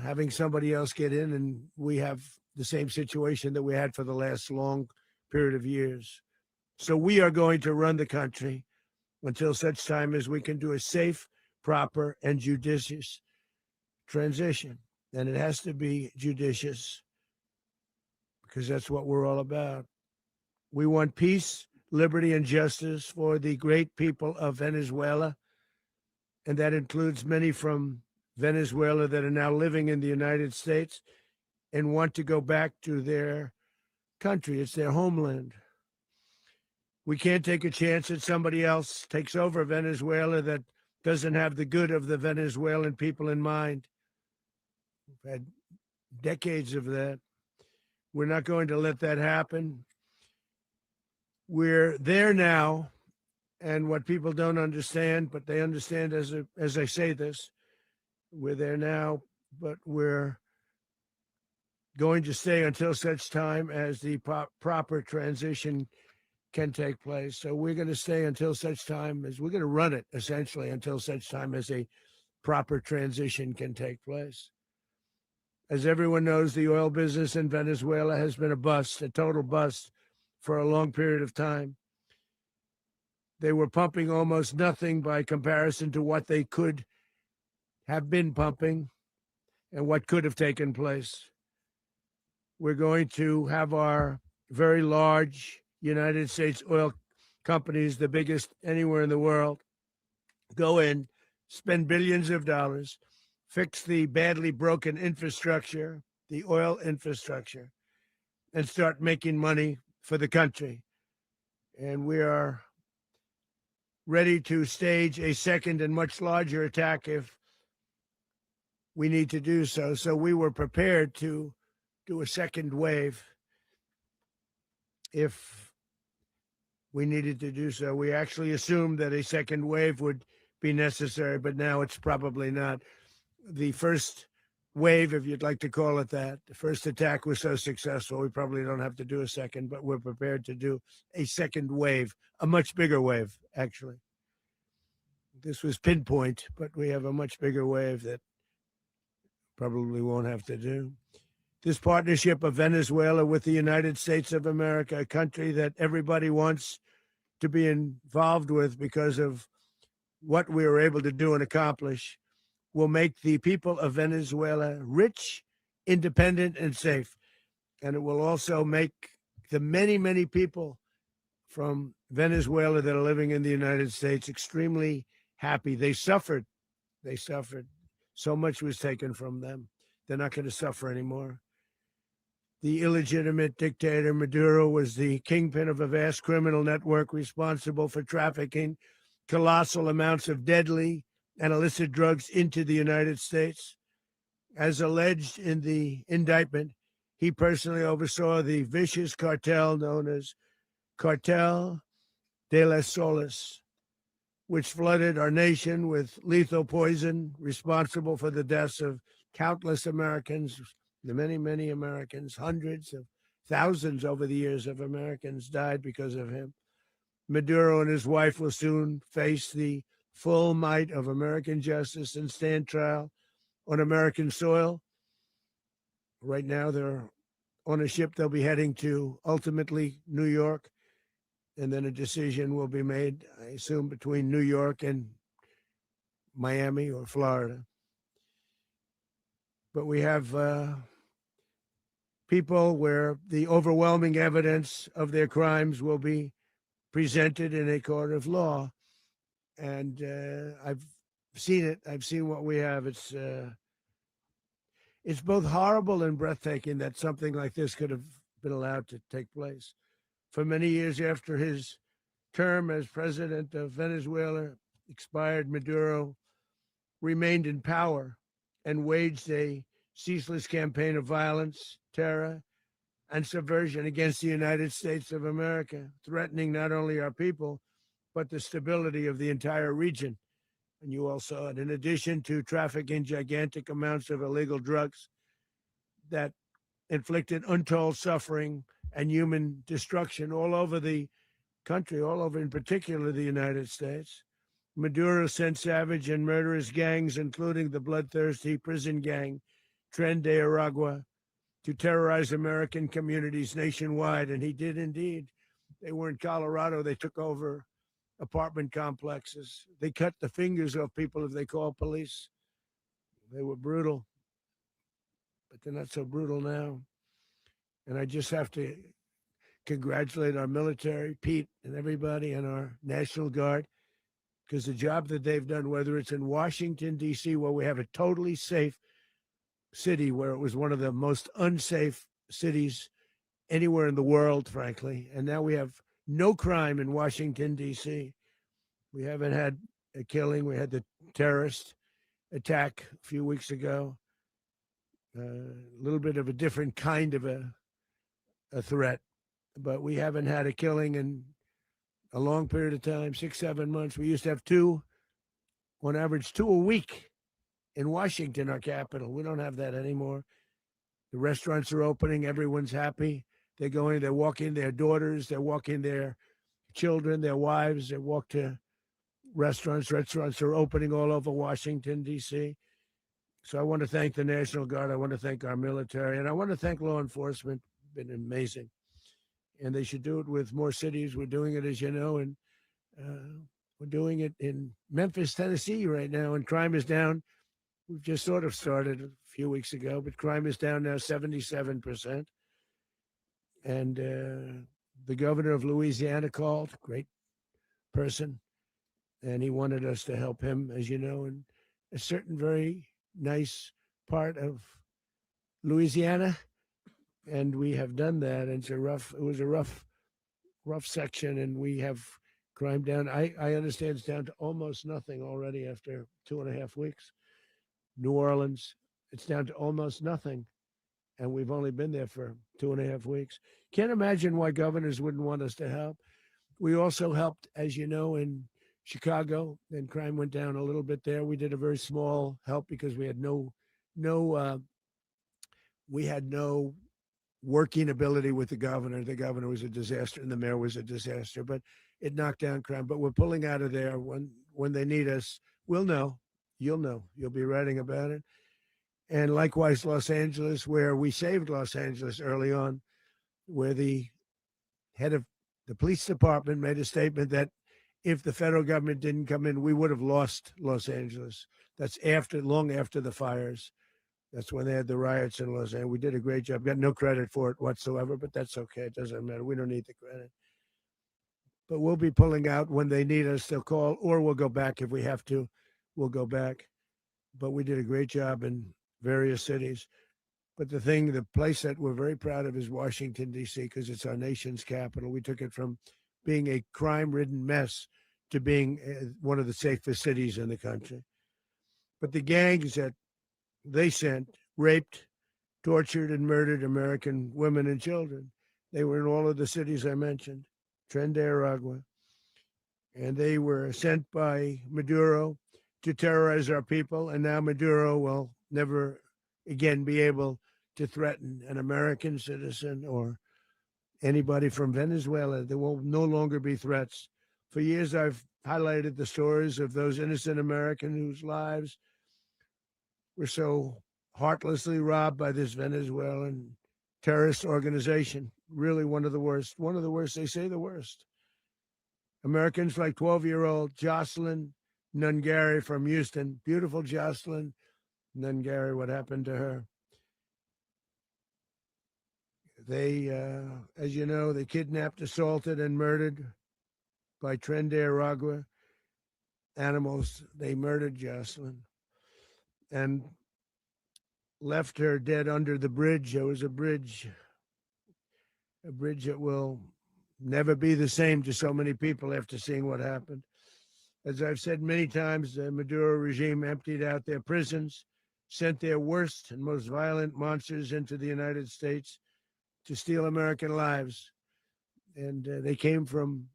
having somebody else get in, and we have the same situation that we had for the last long period of years. So we are going to run the country until such time as we can do a safe, proper, and judicious transition. And it has to be judicious because that's what we're all about. We want peace, liberty, and justice for the great people of Venezuela. And that includes many from Venezuela that are now living in the United States and want to go back to their country. It's their homeland. We can't take a chance that somebody else takes over Venezuela that doesn't have the good of the Venezuelan people in mind. We've had decades of that. We're not going to let that happen. We're there now, and what people don't understand, but they understand as I say this, we're there now, but we're going to stay until such time as the proper transition can take place. So we're going to stay until such time as we're going to run it essentially until such time as a proper transition can take place. As everyone knows, the oil business in Venezuela has been a bust, a total bust for a long period of time. They were pumping almost nothing by comparison to what they could have been pumping and what could have taken place. We're going to have our very large United States oil companies, the biggest anywhere in the world, go in, spend billions of dollars, fix the badly broken infrastructure, the oil infrastructure, and start making money for the country. And we are ready to stage a second and much larger attack if we need to do so. So we were prepared to do a second wave if we needed to do so. We actually assumed that a second wave would be necessary, but now it's probably not. The first wave, if you'd like to call it that, the first attack was so successful, we probably don't have to do a second, but we're prepared to do a second wave, a much bigger wave, actually. This was pinpoint, but we have a much bigger wave that probably won't have to do. This partnership of Venezuela with the United States of America, a country that everybody wants to be involved with because of what we were able to do and accomplish, will make the people of Venezuela rich, independent, and safe. And it will also make the many, many people from Venezuela that are living in the United States extremely happy. They suffered. They suffered. So much was taken from them. They're not going to suffer anymore. The illegitimate dictator Maduro was the kingpin of a vast criminal network responsible for trafficking colossal amounts of deadly and illicit drugs into the United States. As alleged in the indictment, he personally oversaw the vicious cartel known as Cartel de las Solas, which flooded our nation with lethal poison, responsible for the deaths of countless Americans, the many, many Americans, hundreds of thousands over the years of Americans died because of him. Maduro and his wife will soon face the full might of American justice and stand trial on American soil. Right now, they're on a ship they'll be heading to, ultimately New York, and then a decision will be made, I assume, between New York and Miami or Florida. But we have people where the overwhelming evidence of their crimes will be presented in a court of law. And I've seen it. I've seen what we have. It's both horrible and breathtaking that something like this could have been allowed to take place. For many years after his term as president of Venezuela expired, Maduro remained in power and waged a ceaseless campaign of violence, terror, and subversion against the United States of America, threatening not only our people, but the stability of the entire region. And you all saw it. In addition to trafficking gigantic amounts of illegal drugs that inflicted untold suffering and human destruction all over the country, all over, in particular, the United States. Maduro sent savage and murderous gangs, including the bloodthirsty prison gang, Tren de Aragua, to terrorize American communities nationwide. And he did indeed. They were in Colorado. They took over apartment complexes. They cut the fingers off people if they called police. They were brutal, but they're not so brutal now. And I just have to congratulate our military, Pete and everybody, and our National Guard, because the job that they've done, whether it's in Washington, D.C., where we have a totally safe city, where it was one of the most unsafe cities anywhere in the world, frankly, and now we have no crime in Washington, D.C. We haven't had a killing. We had the terrorist attack a few weeks ago. A little bit of a different kind of a threat, but we haven't had a killing in a long period of time, 6-7 months. We used to have two, on average, 2 a week in Washington, our capital. We don't have that anymore. The restaurants are opening. Everyone's happy. They're walking their daughters. They're walking their children, their wives. They walk to restaurants. Restaurants are opening all over Washington, D.C. So I want to thank the National Guard. I want to thank our military. And I want to thank law enforcement. Been amazing. And they should do it with more cities. We're doing it, as you know, and we're doing it in Memphis, Tennessee right now, and crime is down. We've just sort of started a few weeks ago, but crime is down now 77%. And the governor of Louisiana called, great person, and he wanted us to help him, as you know, in a certain very nice part of Louisiana. And we have done that. And it was a rough section, and we have crime down. I understand it's down to almost nothing already after 2.5 weeks. New Orleans, it's down to almost nothing. And we've only been there for 2.5 weeks. Can't imagine why governors wouldn't want us to help. We also helped, as you know, in Chicago, and crime went down a little bit there. We did a very small help because we had no working ability with the governor. The governor was a disaster and the mayor was a disaster, but it knocked down crime. But we're pulling out of there. When they need us, we'll know. You'll know. You'll be writing about it. And likewise, Los Angeles, where we saved Los Angeles early on, where the head of the police department made a statement that if the federal government didn't come in, we would have lost Los Angeles. That's long after the fires. That's when they had the riots in Los Angeles. We did a great job. Got no credit for it whatsoever, but that's okay. It doesn't matter. We don't need the credit. But we'll be pulling out when they need us. They'll call, or we'll go back if we have to. We'll go back. But we did a great job in various cities. But the place that we're very proud of is Washington, D.C., because it's our nation's capital. We took it from being a crime-ridden mess to being one of the safest cities in the country. But the gangs that they sent raped, tortured, and murdered American women and children. They were in all of the cities I mentioned, Tren de Aragua. And they were sent by Maduro to terrorize our people. And now Maduro will never again be able to threaten an American citizen or anybody from Venezuela. There will no longer be threats. For years, I've highlighted the stories of those innocent Americans whose lives were so heartlessly robbed by this Venezuelan terrorist organization. Really one of the worst. One of the worst, they say the worst. Americans like 12-year-old Jocelyn Nungari from Houston. Beautiful Jocelyn Nungari, what happened to her? They, as you know, they kidnapped, assaulted, and murdered by Tren de Aragua animals. They murdered Jocelyn and left her dead under the bridge. There was a bridge that will never be the same to so many people after seeing what happened. As I've said many times, the Maduro regime emptied out their prisons, sent their worst and most violent monsters into the United States, to steal American lives. And they came from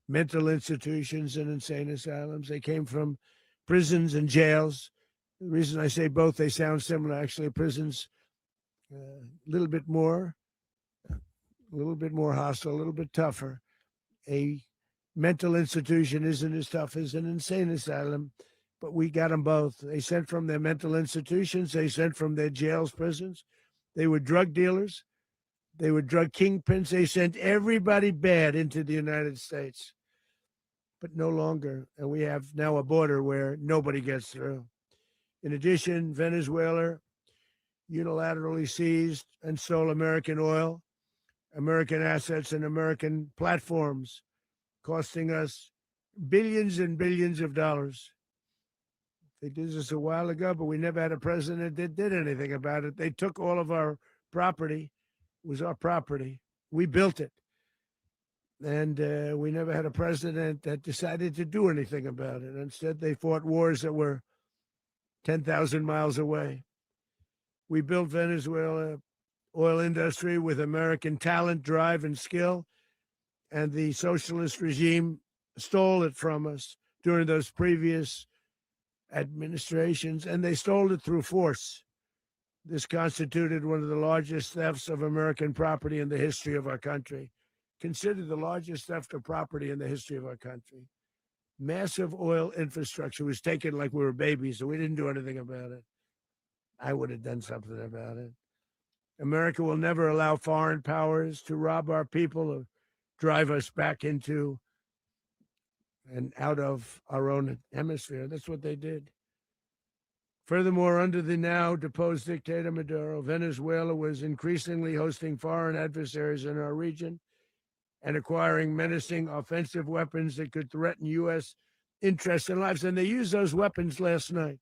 mental institutions and insane asylums. They came from prisons and jails. The reason I say both, they sound similar. Actually, prisons a little bit more hostile, a little bit tougher. A mental institution isn't as tough as an insane asylum, but we got them both. They sent from their mental institutions. They sent from their jails, prisons. They were drug dealers. They were drug kingpins. They sent everybody bad into the United States, but no longer. And we have now a border where nobody gets through. In addition, Venezuela unilaterally seized and stole American oil, American assets, and American platforms, costing us billions and billions of dollars. They did this a while ago, but we never had a president that did anything about it. They took all of our property. It was our property. We built it. And we never had a president that decided to do anything about it. Instead, they fought wars that were 10,000 miles away. We built Venezuela oil industry with American talent, drive, and skill, and the socialist regime stole it from us during those previous administrations, and they stole it through force. This constituted one of the largest thefts of American property in the history of our country. Considered the largest theft of property in the history of our country. Massive oil infrastructure was taken like we were babies, so we didn't do anything about it. I would have done something about it. America will never allow foreign powers to rob our people or drive us back into and out of our own hemisphere. That's what they did. Furthermore, under the now deposed dictator Maduro, Venezuela was increasingly hosting foreign adversaries in our region and acquiring menacing offensive weapons that could threaten U.S. interests and lives. And they used those weapons last night.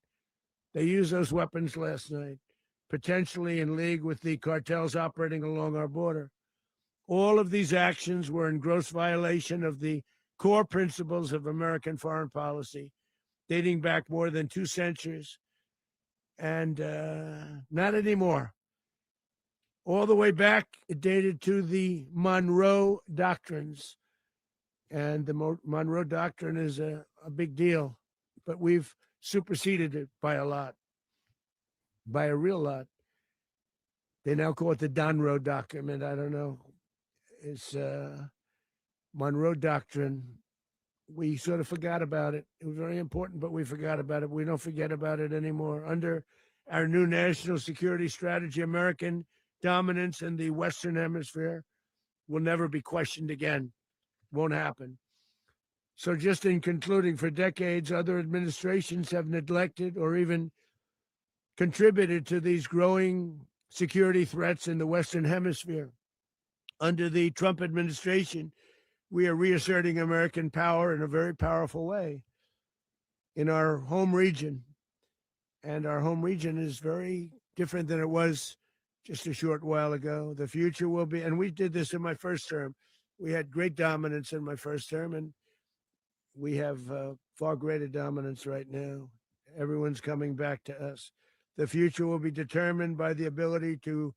Potentially in league with the cartels operating along our border. All of these actions were in gross violation of the core principles of American foreign policy, dating back more than 2 centuries, and not anymore. All the way back, it dated to the Monroe Doctrines. And the Monroe Doctrine is a big deal, but we've superseded it by a lot, by a real lot. They now call it the Donroe Document. I don't know. It's Monroe Doctrine. We sort of forgot about it. It was very important, but we forgot about it. We don't forget about it anymore. Under our new national security strategy, American dominance in the Western Hemisphere will never be questioned again. Won't happen. So just in concluding, for decades, other administrations have neglected or even contributed to these growing security threats in the Western Hemisphere. Under the Trump administration, we are reasserting American power in a very powerful way in our home region. And our home region is very different than it was just a short while ago. The future will be, and we did this in my first term. We had great dominance in my first term, and we have far greater dominance right now. Everyone's coming back to us. The future will be determined by the ability to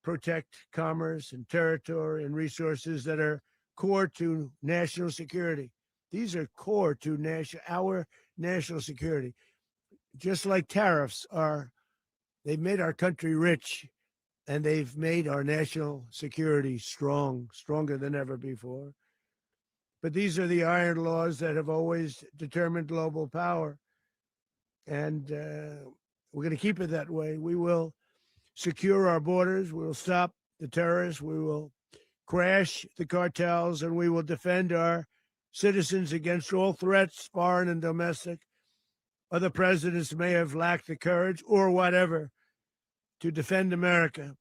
protect commerce and territory and resources that are core to national security. These are core to our national security. Just like tariffs are, they've made our country rich, and they've made our national security stronger than ever before. But these are the iron laws that have always determined global power. And we're going to keep it that way. We will secure our borders. We will stop the terrorists. We will crash the cartels, and we will defend our citizens against all threats, foreign and domestic. Other presidents may have lacked the courage or whatever to defend America,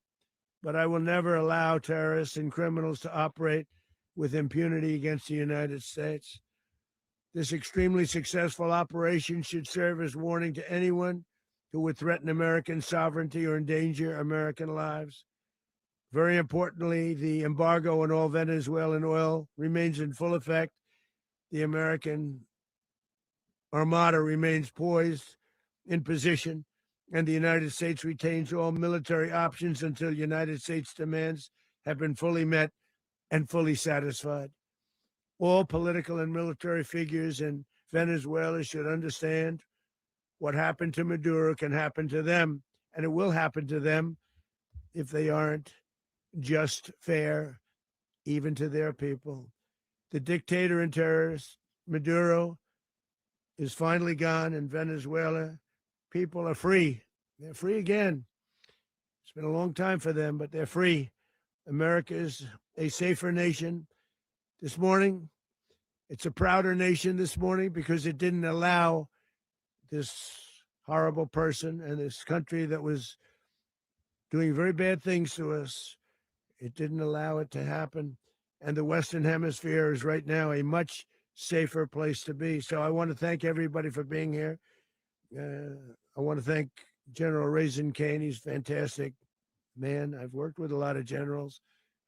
but I will never allow terrorists and criminals to operate with impunity against the United States. This extremely successful operation should serve as warning to anyone who would threaten American sovereignty or endanger American lives. Very importantly, the embargo on all Venezuelan oil remains in full effect. The American Armada remains poised in position, and the United States retains all military options until United States demands have been fully met and fully satisfied. All political and military figures in Venezuela should understand what happened to Maduro can happen to them, and it will happen to them if they aren't just, fair, even to their people. The dictator and terrorist, Maduro, is finally gone, and Venezuela people are free. They're free again. It's been a long time for them, but they're free. America is a safer nation this morning. It's a prouder nation this morning because it didn't allow this horrible person and this country that was doing very bad things to us. It didn't allow it to happen. And the Western Hemisphere is right now a much safer place to be. So I want to thank everybody for being here. I want to thank General Raisin Kane. He's a fantastic man. I've worked with a lot of generals.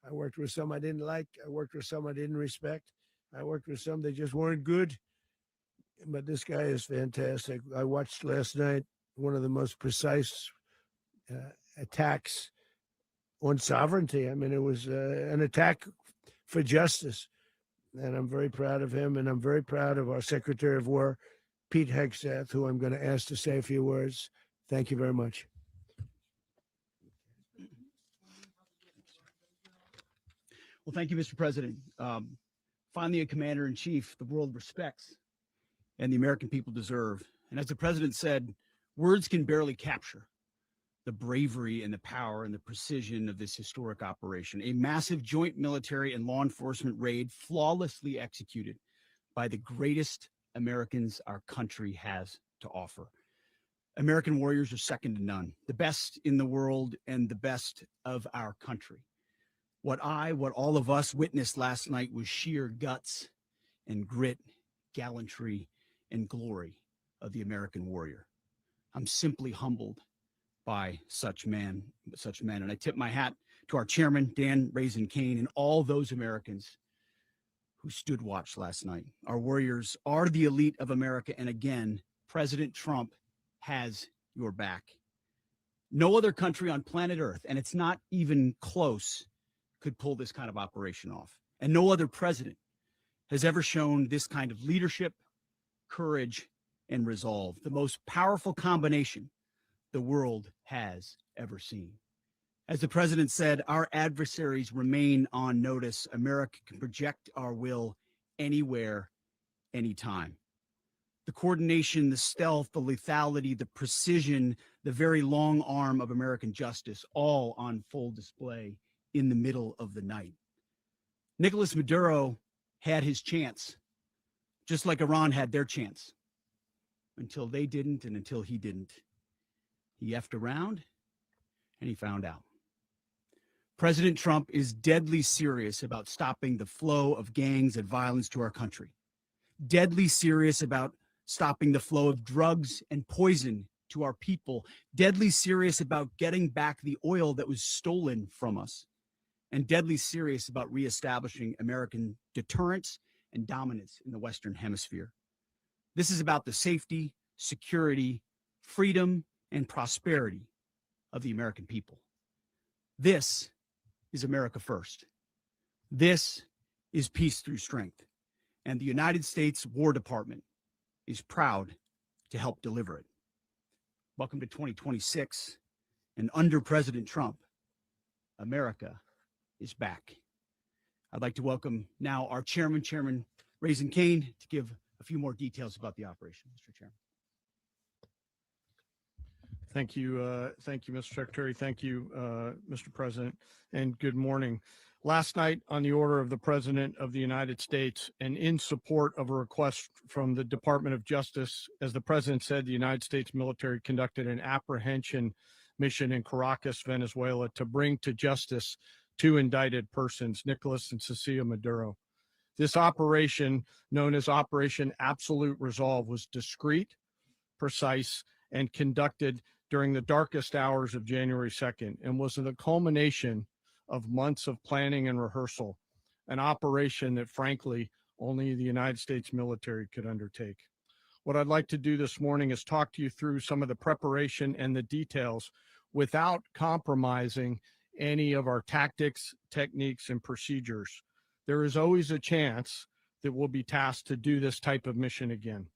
I worked with some I didn't like. I worked with some I didn't respect. I worked with some that just weren't good. But this guy is fantastic. I watched last night one of the most precise attacks on sovereignty. I mean, it was an attack for justice. And I'm very proud of him. And I'm very proud of our Secretary of War, Pete Hegseth, who I'm going to ask to say a few words. Thank you very much. Well, thank you, Mr. President. Finally, a commander-in-chief the world respects and the American people deserve. And as the president said, words can barely capture the bravery and the power and the precision of this historic operation, a massive joint military and law enforcement raid flawlessly executed by the greatest Americans our country has to offer. American warriors are second to none, the best in the world and the best of our country. What all of us witnessed last night was sheer guts and grit, gallantry, and glory of the American warrior. I'm simply humbled by such men. And I tip my hat to our chairman, Dan Raisin Kane, and all those Americans who stood watch last night. Our warriors are the elite of America. And again, President Trump has your back. No other country on planet Earth, and it's not even close, could pull this kind of operation off. And no other president has ever shown this kind of leadership, courage, and resolve, the most powerful combination the world has ever seen. As the president said, our adversaries remain on notice. America can project our will anywhere, anytime. The coordination, the stealth, the lethality, the precision, the very long arm of American justice, all on full display in the middle of the night. Nicolas Maduro had his chance, just like Iran had their chance, until they didn't and until he didn't. He effed around and he found out. President Trump is deadly serious about stopping the flow of gangs and violence to our country, deadly serious about stopping the flow of drugs and poison to our people, deadly serious about getting back the oil that was stolen from us, and deadly serious about reestablishing American deterrence and dominance in the Western Hemisphere. This is about the safety, security, freedom, and prosperity of the American people. This is America first. This is peace through strength. And the United States War Department is proud to help deliver it. Welcome to 2026. And under President Trump, America is back. I'd like to welcome now our Chairman Raisin Kane, to give a few more details about the operation. Mr. Chairman. Thank you, Mr. Secretary. Thank you, Mr. President, and good morning. Last night, on the order of the President of the United States and in support of a request from the Department of Justice, as the President said, the United States military conducted an apprehension mission in Caracas, Venezuela, to bring to justice two indicted persons, Nicolas and Cecilia Maduro. This operation, known as Operation Absolute Resolve, was discreet, precise, and conducted during the darkest hours of January 2nd, and was the culmination of months of planning and rehearsal, an operation that, frankly, only the United States military could undertake. What I'd like to do this morning is talk to you through some of the preparation and the details without compromising any of our tactics, techniques, and procedures. There is always a chance that we'll be tasked to do this type of mission again.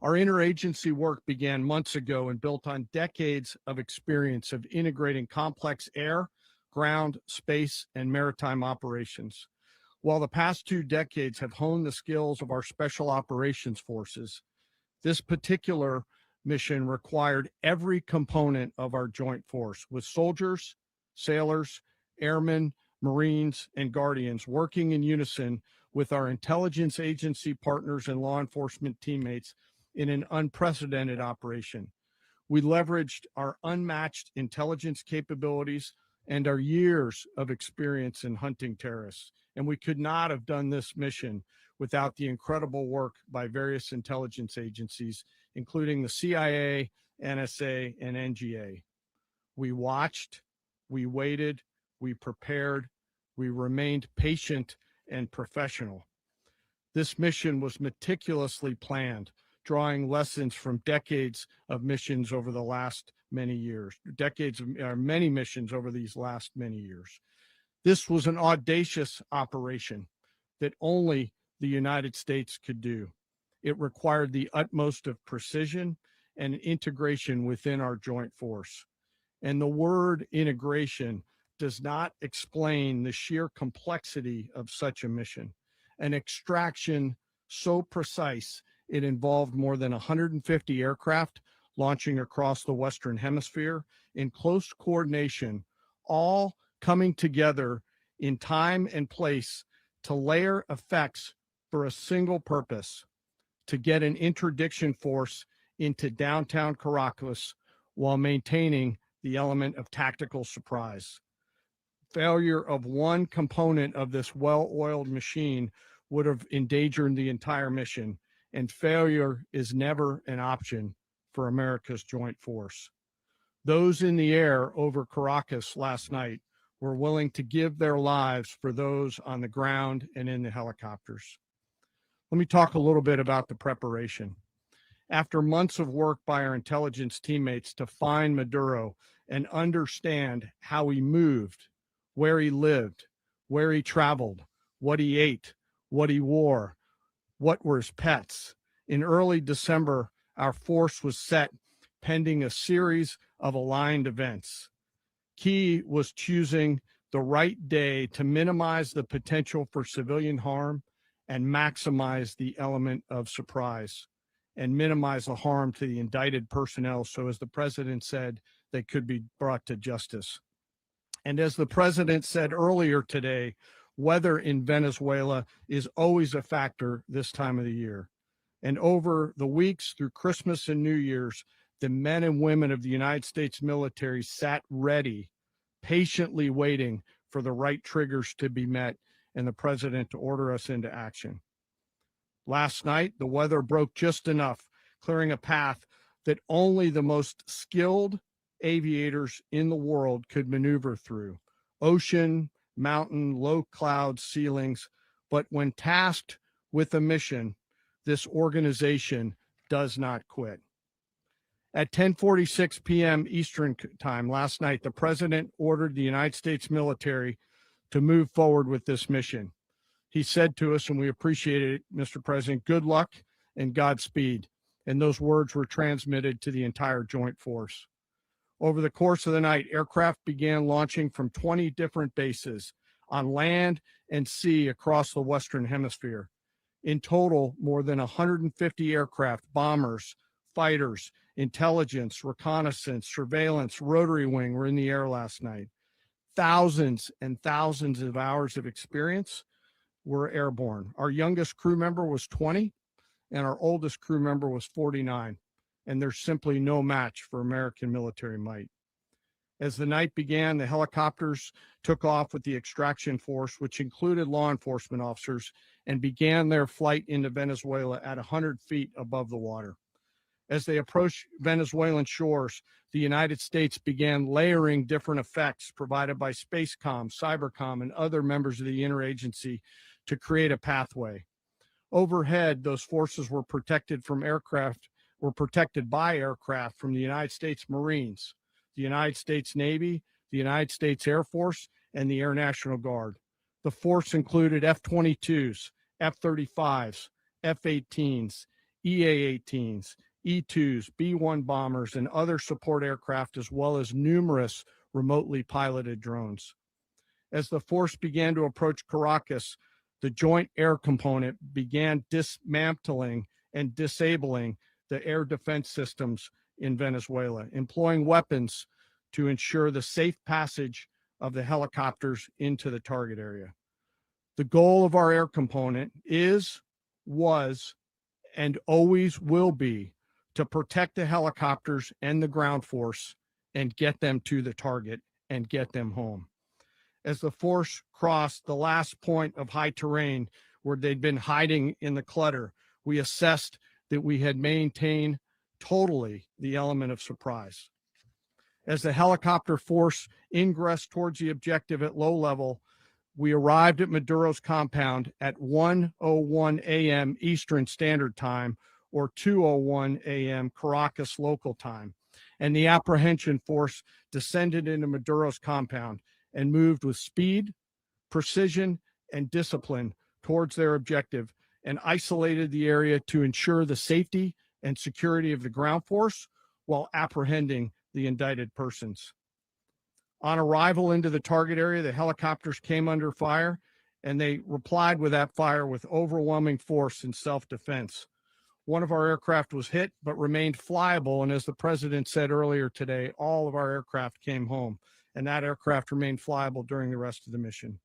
Our interagency work began months ago and built on decades of experience of integrating complex air, ground, space, and maritime operations. While the past 2 decades have honed the skills of our special operations forces, this particular mission required every component of our joint force, with soldiers, sailors, airmen, Marines, and Guardians working in unison with our intelligence agency partners and law enforcement teammates in an unprecedented operation. We leveraged our unmatched intelligence capabilities and our years of experience in hunting terrorists, and we could not have done this mission without the incredible work by various intelligence agencies, including the CIA, NSA, and NGA. We watched, we waited, we prepared, we remained patient and professional. This mission was meticulously planned, drawing lessons from decades of missions over the last many years, many missions over these last many years. This was an audacious operation that only the United States could do. It required the utmost of precision and integration within our joint force. And the word integration does not explain the sheer complexity of such a mission. An extraction so precise, it involved more than 150 aircraft launching across the Western Hemisphere in close coordination, all coming together in time and place to layer effects for a single purpose: to get an interdiction force into downtown Caracas while maintaining the element of tactical surprise. Failure of one component of this well-oiled machine would have endangered the entire mission, and failure is never an option for America's joint force. Those in the air over Caracas last night were willing to give their lives for those on the ground and in the helicopters. Let me talk a little bit about the preparation. After months of work by our intelligence teammates to find Maduro and understand how he moved, where he lived, where he traveled, what he ate, what he wore, what were his pets, in early December, our force was set pending a series of aligned events. Key was choosing the right day to minimize the potential for civilian harm and maximize the element of surprise and minimize the harm to the indicted personnel. So as the president said, they could be brought to justice. And as the president said earlier today, weather in Venezuela is always a factor this time of the year. And over the weeks through Christmas and New Year's, the men and women of the United States military sat ready, patiently waiting for the right triggers to be met and the president to order us into action. Last night, the weather broke just enough, clearing a path that only the most skilled aviators in the world could maneuver through. Ocean, mountain, low cloud ceilings. But when tasked with a mission, this organization does not quit. At 10:46 p.m. Eastern time last night, the president ordered the United States military to move forward with this mission. He said to us, and we appreciate it, Mr. President, good luck and Godspeed. And those words were transmitted to the entire joint force. Over the course of the night, aircraft began launching from 20 different bases on land and sea across the Western Hemisphere. In total, more than 150 aircraft, bombers, fighters, intelligence, reconnaissance, surveillance, rotary wing were in the air last night. Thousands and thousands of hours of experience were airborne. Our youngest crew member was 20, and our oldest crew member was 49, and there's simply no match for American military might. As the night began, the helicopters took off with the extraction force, which included law enforcement officers, and began their flight into Venezuela at 100 feet above the water. As they approached Venezuelan shores, the United States began layering different effects provided by Spacecom, Cybercom, and other members of the interagency to create a pathway. Overhead, those forces were protected by aircraft from the United States Marines, the United States Navy, the United States Air Force, and the Air National Guard. The force included F-22s, F-35s, F-18s, EA-18s, E-2s, B-1 bombers, and other support aircraft, as well as numerous remotely piloted drones. As the force began to approach Caracas, the Joint Air Component began dismantling and disabling the air defense systems in Venezuela, employing weapons to ensure the safe passage of the helicopters into the target area. The goal of our air component was, and always will be to protect the helicopters and the ground force and get them to the target and get them home. As the force crossed the last point of high terrain where they'd been hiding in the clutter, we assessed that we had maintained totally the element of surprise. As the helicopter force ingressed towards the objective at low level, we arrived at Maduro's compound at 1:01 a.m. Eastern Standard Time, or 2:01 a.m. Caracas local time, and the apprehension force descended into Maduro's compound and moved with speed, precision, and discipline towards their objective, and isolated the area to ensure the safety and security of the ground force while apprehending the indicted persons. On arrival into the target area, the helicopters came under fire, and they replied with that fire with overwhelming force in self-defense. One of our aircraft was hit, but remained flyable, and as the president said earlier today, all of our aircraft came home, and that aircraft remained flyable during the rest of the mission.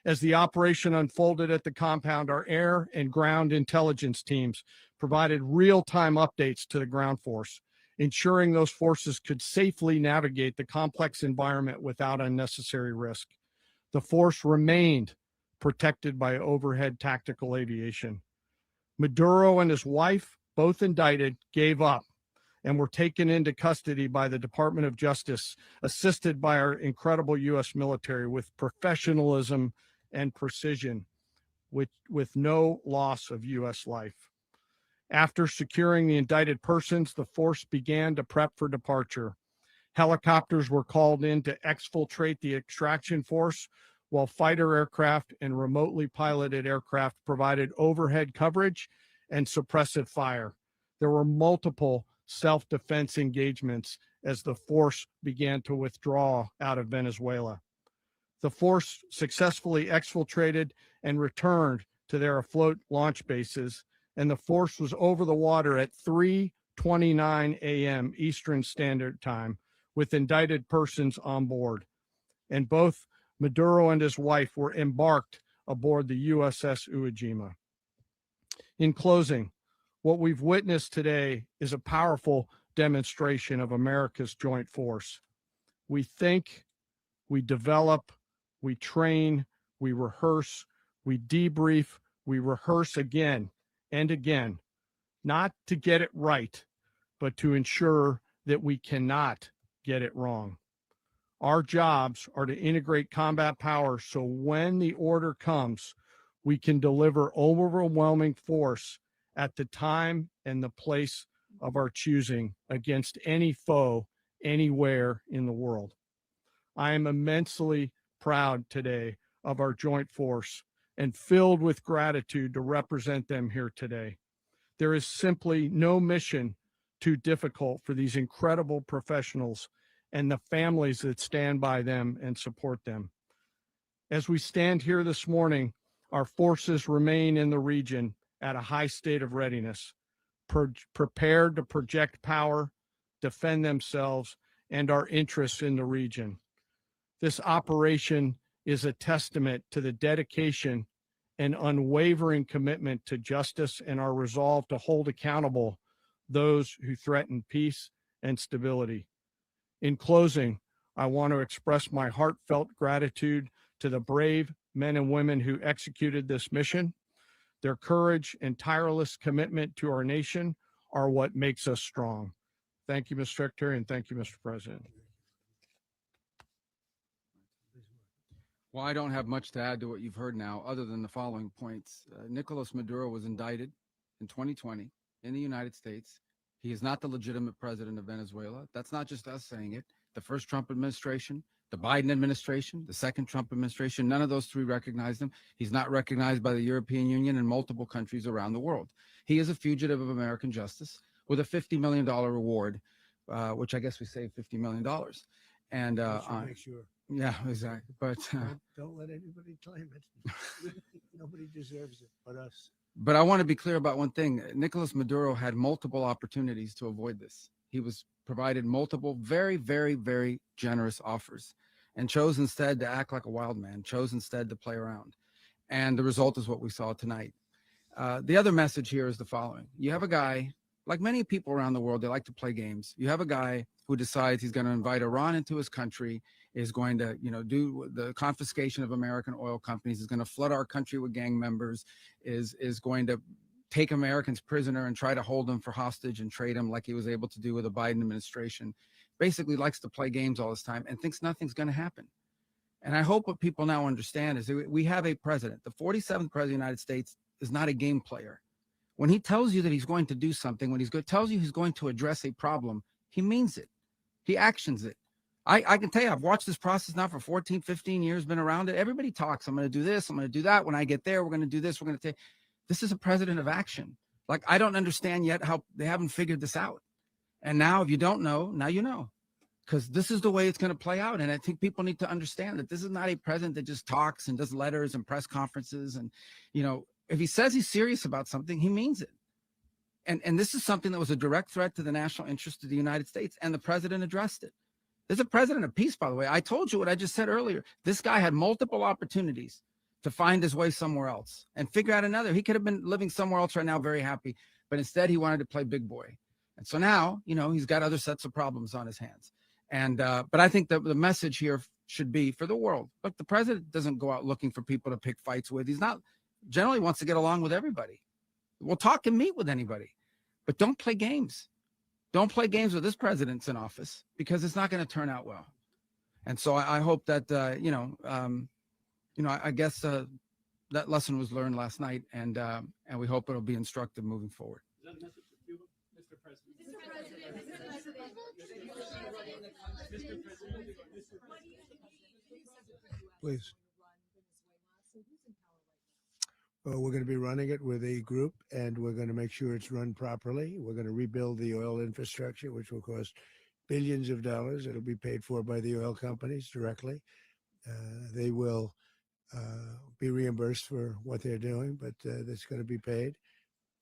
As the operation unfolded at the compound, our air and ground intelligence teams provided real-time updates to the ground force, ensuring those forces could safely navigate the complex environment without unnecessary risk. The force remained protected by overhead tactical aviation. Maduro and his wife, both indicted, gave up and were taken into custody by the Department of Justice, assisted by our incredible U.S. military with professionalism and precision, with no loss of U.S. life. After securing the indicted persons, the force began to prep for departure. Helicopters were called in to exfiltrate the extraction force, while fighter aircraft and remotely piloted aircraft provided overhead coverage and suppressive fire. There were multiple self-defense engagements as the force began to withdraw out of Venezuela. The force successfully exfiltrated and returned to their afloat launch bases, and the force was over the water at 3:29 a.m. Eastern Standard Time with indicted persons on board. And both Maduro and his wife were embarked aboard the USS Iwo Jima. In closing, what we've witnessed today is a powerful demonstration of America's joint force. We think, we develop, we train, we rehearse, we debrief, we rehearse again and again, not to get it right, but to ensure that we cannot get it wrong. Our jobs are to integrate combat power so when the order comes, we can deliver overwhelming force at the time and the place of our choosing against any foe anywhere in the world. I am immensely proud today of our joint force and filled with gratitude to represent them here today. There is simply no mission too difficult for these incredible professionals and the families that stand by them and support them. As we stand here this morning, our forces remain in the region at a high state of readiness, prepared to project power, defend themselves, and our interests in the region. This operation is a testament to the dedication and unwavering commitment to justice and our resolve to hold accountable those who threaten peace and stability. In closing, I want to express my heartfelt gratitude to the brave men and women who executed this mission. Their courage and tireless commitment to our nation are what makes us strong. Thank you, Mr. Secretary, and thank you, Mr. President. Well, I don't have much to add to what you've heard now, other than the following points. Nicolas Maduro was indicted in 2020 in the United States. He is not the legitimate president of Venezuela. That's not just us saying it. The first Trump administration, the Biden administration, the second Trump administration, none of those three recognized him. He's not recognized by the European Union and multiple countries around the world. He is a fugitive of American justice with a $50 million reward, which I guess we saved $50 million. And Make sure. yeah, exactly. But Don't let anybody claim it. Nobody deserves it but us. But I want to be clear about one thing. Nicolas Maduro had multiple opportunities to avoid this. He was provided multiple very, very, very generous offers and chose instead to act like a wild man, chose instead to play around. And the result is what we saw tonight. The other message here is the following. You have a guy, like many people around the world, they like to play games. You have a guy who decides he's going to invite Iran into his country, is going to, do the confiscation of American oil companies, is going to flood our country with gang members, is going to take Americans prisoner and try to hold them for hostage and trade them like he was able to do with the Biden administration. Basically likes to play games all this time and thinks nothing's going to happen. And I hope what people now understand is that we have a president. The 47th president of the United States is not a game player. When he tells you that he's going to do something, when tells you he's going to address a problem, he means it. He actions it. I can tell you, I've watched this process now for 14, 15 years, been around it. Everybody talks. I'm going to do this. I'm going to do that. When I get there, we're going to do this. We're going to take. This is a president of action. Like, I don't understand yet how they haven't figured this out. And now, if you don't know, now you know, because this is the way it's going to play out. And I think people need to understand that this is not a president that just talks and does letters and press conferences. And, if he says he's serious about something, he means it. And this is something that was a direct threat to the national interest of the United States. And the president addressed it. There's a president of peace, by the way. I told you what I just said earlier. This guy had multiple opportunities to find his way somewhere else and figure out another. He could have been living somewhere else right now, very happy. But instead, he wanted to play big boy. And so now, he's got other sets of problems on his hands. And but I think that the message here should be for the world. Look, the president doesn't go out looking for people to pick fights with. He's not generally wants to get along with everybody. We'll talk and meet with anybody, but don't play games. Don't play games with this president's in office, because it's not going to turn out well. And so I hope that, I guess that lesson was learned last night, and we hope it'll be instructive moving forward. Is that a message for Cuba, Mr. President? Please. Well, we're going to be running it with a group, and we're going to make sure it's run properly. We're going to rebuild the oil infrastructure, which will cost billions of dollars. It'll be paid for by the oil companies directly. They will be reimbursed for what they're doing, but that's going to be paid.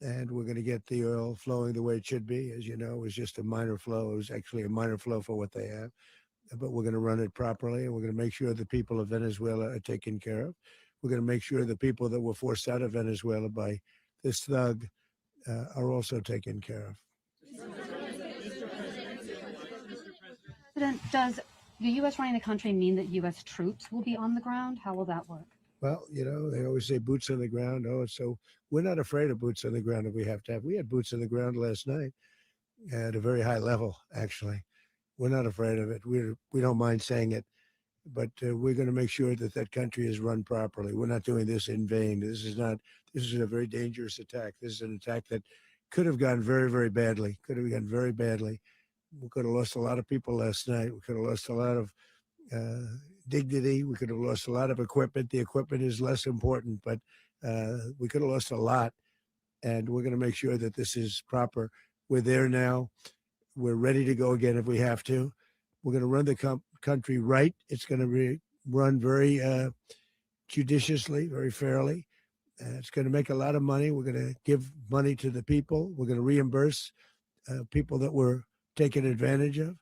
And we're going to get the oil flowing the way it should be. As you know, it was just a minor flow. It was actually a minor flow for what they have. But we're going to run it properly, and we're going to make sure the people of Venezuela are taken care of. We're going to make sure the people that were forced out of Venezuela by this thug are also taken care of. President, does the U.S. running the country mean that U.S. troops will be on the ground? How will that work? Well, they always say boots on the ground. Oh, so we're not afraid of boots on the ground if we have to have. We had boots on the ground last night at a very high level, actually. We're not afraid of it. We don't mind saying it. But we're going to make sure that that country is run properly. We're not doing this in vain. This is a very dangerous attack. This is an attack that could have gone very, very badly. Could have gone very badly. We could have lost a lot of people last night. We could have lost a lot of dignity. We could have lost a lot of equipment. The equipment is less important, but we could have lost a lot. And we're going to make sure that this is proper. We're there now. We're ready to go again if we have to. We're going to run the country right. It's going to be run very judiciously, very fairly. It's going to make a lot of money. We're going to give money to the people. We're going to reimburse people that were taken advantage of.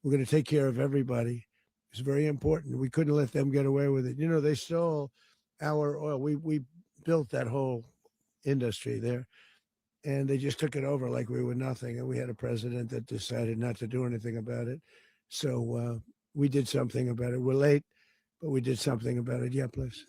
We're going to take care of everybody. It's very important. We couldn't let them get away with it. They stole our oil. We built that whole industry there, and they just took it over like we were nothing. And we had a president that decided not to do anything about it. So we did something about it. We're late, but we did something about it. Yeah, please.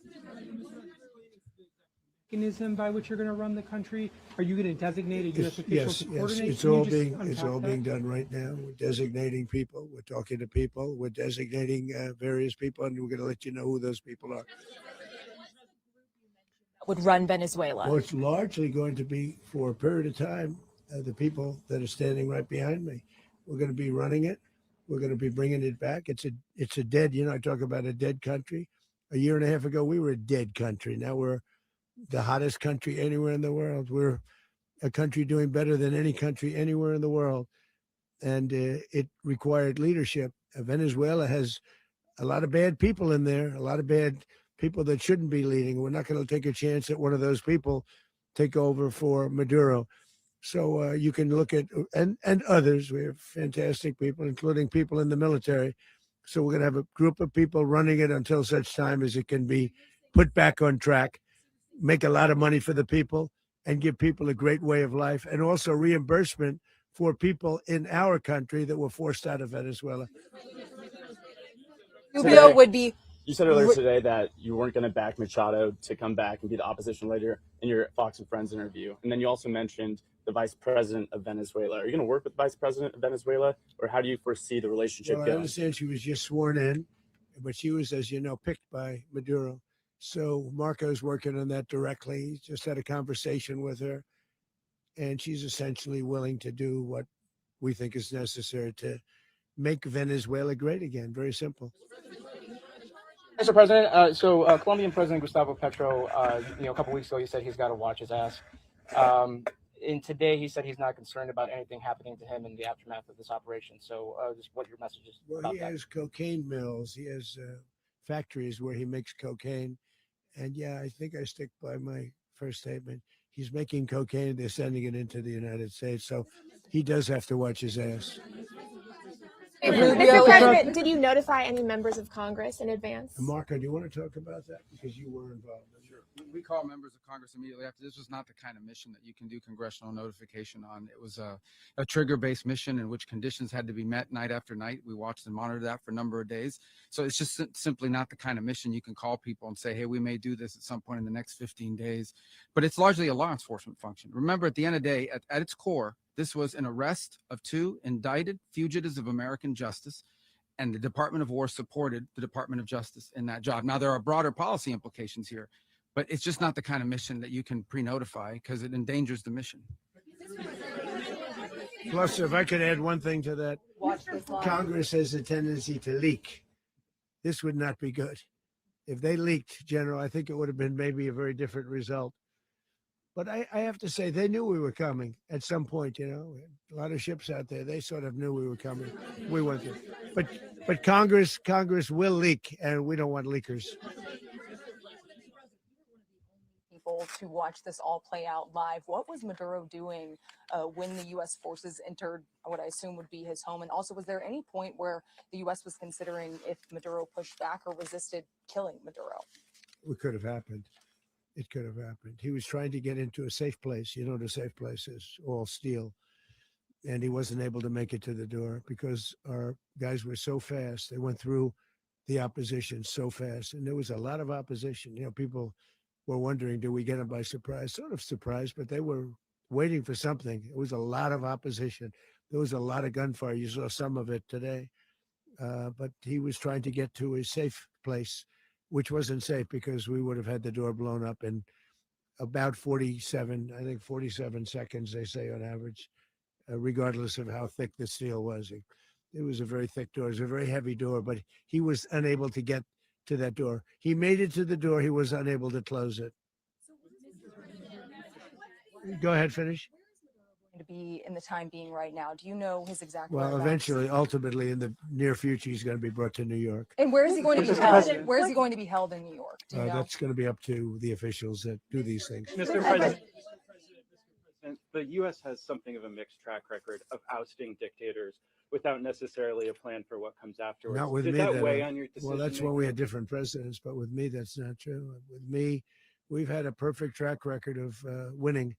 mechanism by which you're going to run the country? Are you going to designate a U.S. official Yes, to yes, coordinate? it's Can you all just being unpack that? being done right now. We're designating people. We're talking to people. We're designating various people, and we're going to let you know who those people are. Would run Venezuela? Well, it's largely going to be for a period of time. The people that are standing right behind me, we're going to be running it. We're going to be bringing it back. It's a dead. I talk about a dead country. A year and a half ago, we were a dead country. Now we're the hottest country anywhere in the world. We're a country doing better than any country anywhere in the world, and it required leadership. Venezuela has a lot of bad people in there, a lot of bad people that shouldn't be leading. We're not going to take a chance that one of those people take over for Maduro. So you can look at and others. We have fantastic people, including people in the military. So we're going to have a group of people running it until such time as it can be put back on track, make a lot of money for the people, and give people a great way of life, and also reimbursement for people in our country that were forced out of Venezuela. Rubio would be. You said earlier today that you weren't going to back Machado to come back and be the opposition leader in your Fox and Friends interview. And then you also mentioned the vice president of Venezuela. Are you going to work with the vice president of Venezuela, or how do you foresee the relationship Well, I going? understand she was just sworn in, but she was, as you know, picked by Maduro. So Marco's working on that directly. He just had a conversation with her, and she's essentially willing to do what we think is necessary to make Venezuela great again. Very simple. Mr. President, Colombian President Gustavo Petro, a couple weeks ago, he said he's got to watch his ass. And today he said he's not concerned about anything happening to him in the aftermath of this operation. So just what your message is Well, about he that. has cocaine mills. He has factories where he makes cocaine. And yeah, I think I stick by my first statement. He's making cocaine. They're sending it into the United States. So he does have to watch his ass. Rubio, President, did you notify any members of Congress in advance? Marco, do you want to talk about that? Because you were involved. Sure. We called members of Congress immediately after. This was not the kind of mission that you can do congressional notification on. It was a trigger-based mission in which conditions had to be met night after night. We watched and monitored that for a number of days. So it's just simply not the kind of mission you can call people and say, hey, we may do this at some point in the next 15 days. But it's largely a law enforcement function. Remember, at the end of the day, at its core, this was an arrest of 2 indicted fugitives of American justice, and the Department of War supported the Department of Justice in that job. Now, there are broader policy implications here, but it's just not the kind of mission that you can pre-notify because it endangers the mission. Plus, if I could add one thing to that, Congress has a tendency to leak. This would not be good. If they leaked, General, I think it would have been maybe a very different result. But I have to say, they knew we were coming at some point, a lot of ships out there. They sort of knew we were coming. We went there. But Congress will leak, and we don't want leakers. People to watch this all play out live. What was Maduro doing when the U.S. forces entered what I assume would be his home? And also, was there any point where the U.S. was considering if Maduro pushed back or resisted killing Maduro? It could have happened. It could have happened. He was trying to get into a safe place. The safe place is all steel. And he wasn't able to make it to the door because our guys were so fast. They went through the opposition so fast. And there was a lot of opposition. People were wondering, do we get them by surprise? Sort of surprised, but they were waiting for something. It was a lot of opposition. There was a lot of gunfire. You saw some of it today. But he was trying to get to a safe place, which wasn't safe because we would have had the door blown up in about 47 seconds, they say on average, regardless of how thick the steel was. It was a very thick door. It was a very heavy door, but he was unable to get to that door. He made it to the door. He was unable to close it. Go ahead, finish. To be in the time being right now, do you know his exact Well, whereabouts? eventually, ultimately, in the near future, he's going to be brought to New York. And where is he going to be held? Where is he going to be held in New York? Do you know? That's going to be up to the officials that do these things. Mr. President, the U.S. has something of a mixed track record of ousting dictators without necessarily a plan for what comes afterwards. Not with Did me. that weigh on your decision? Well, that's when we had different presidents, but with me, that's not true. With me, we've had a perfect track record of winning.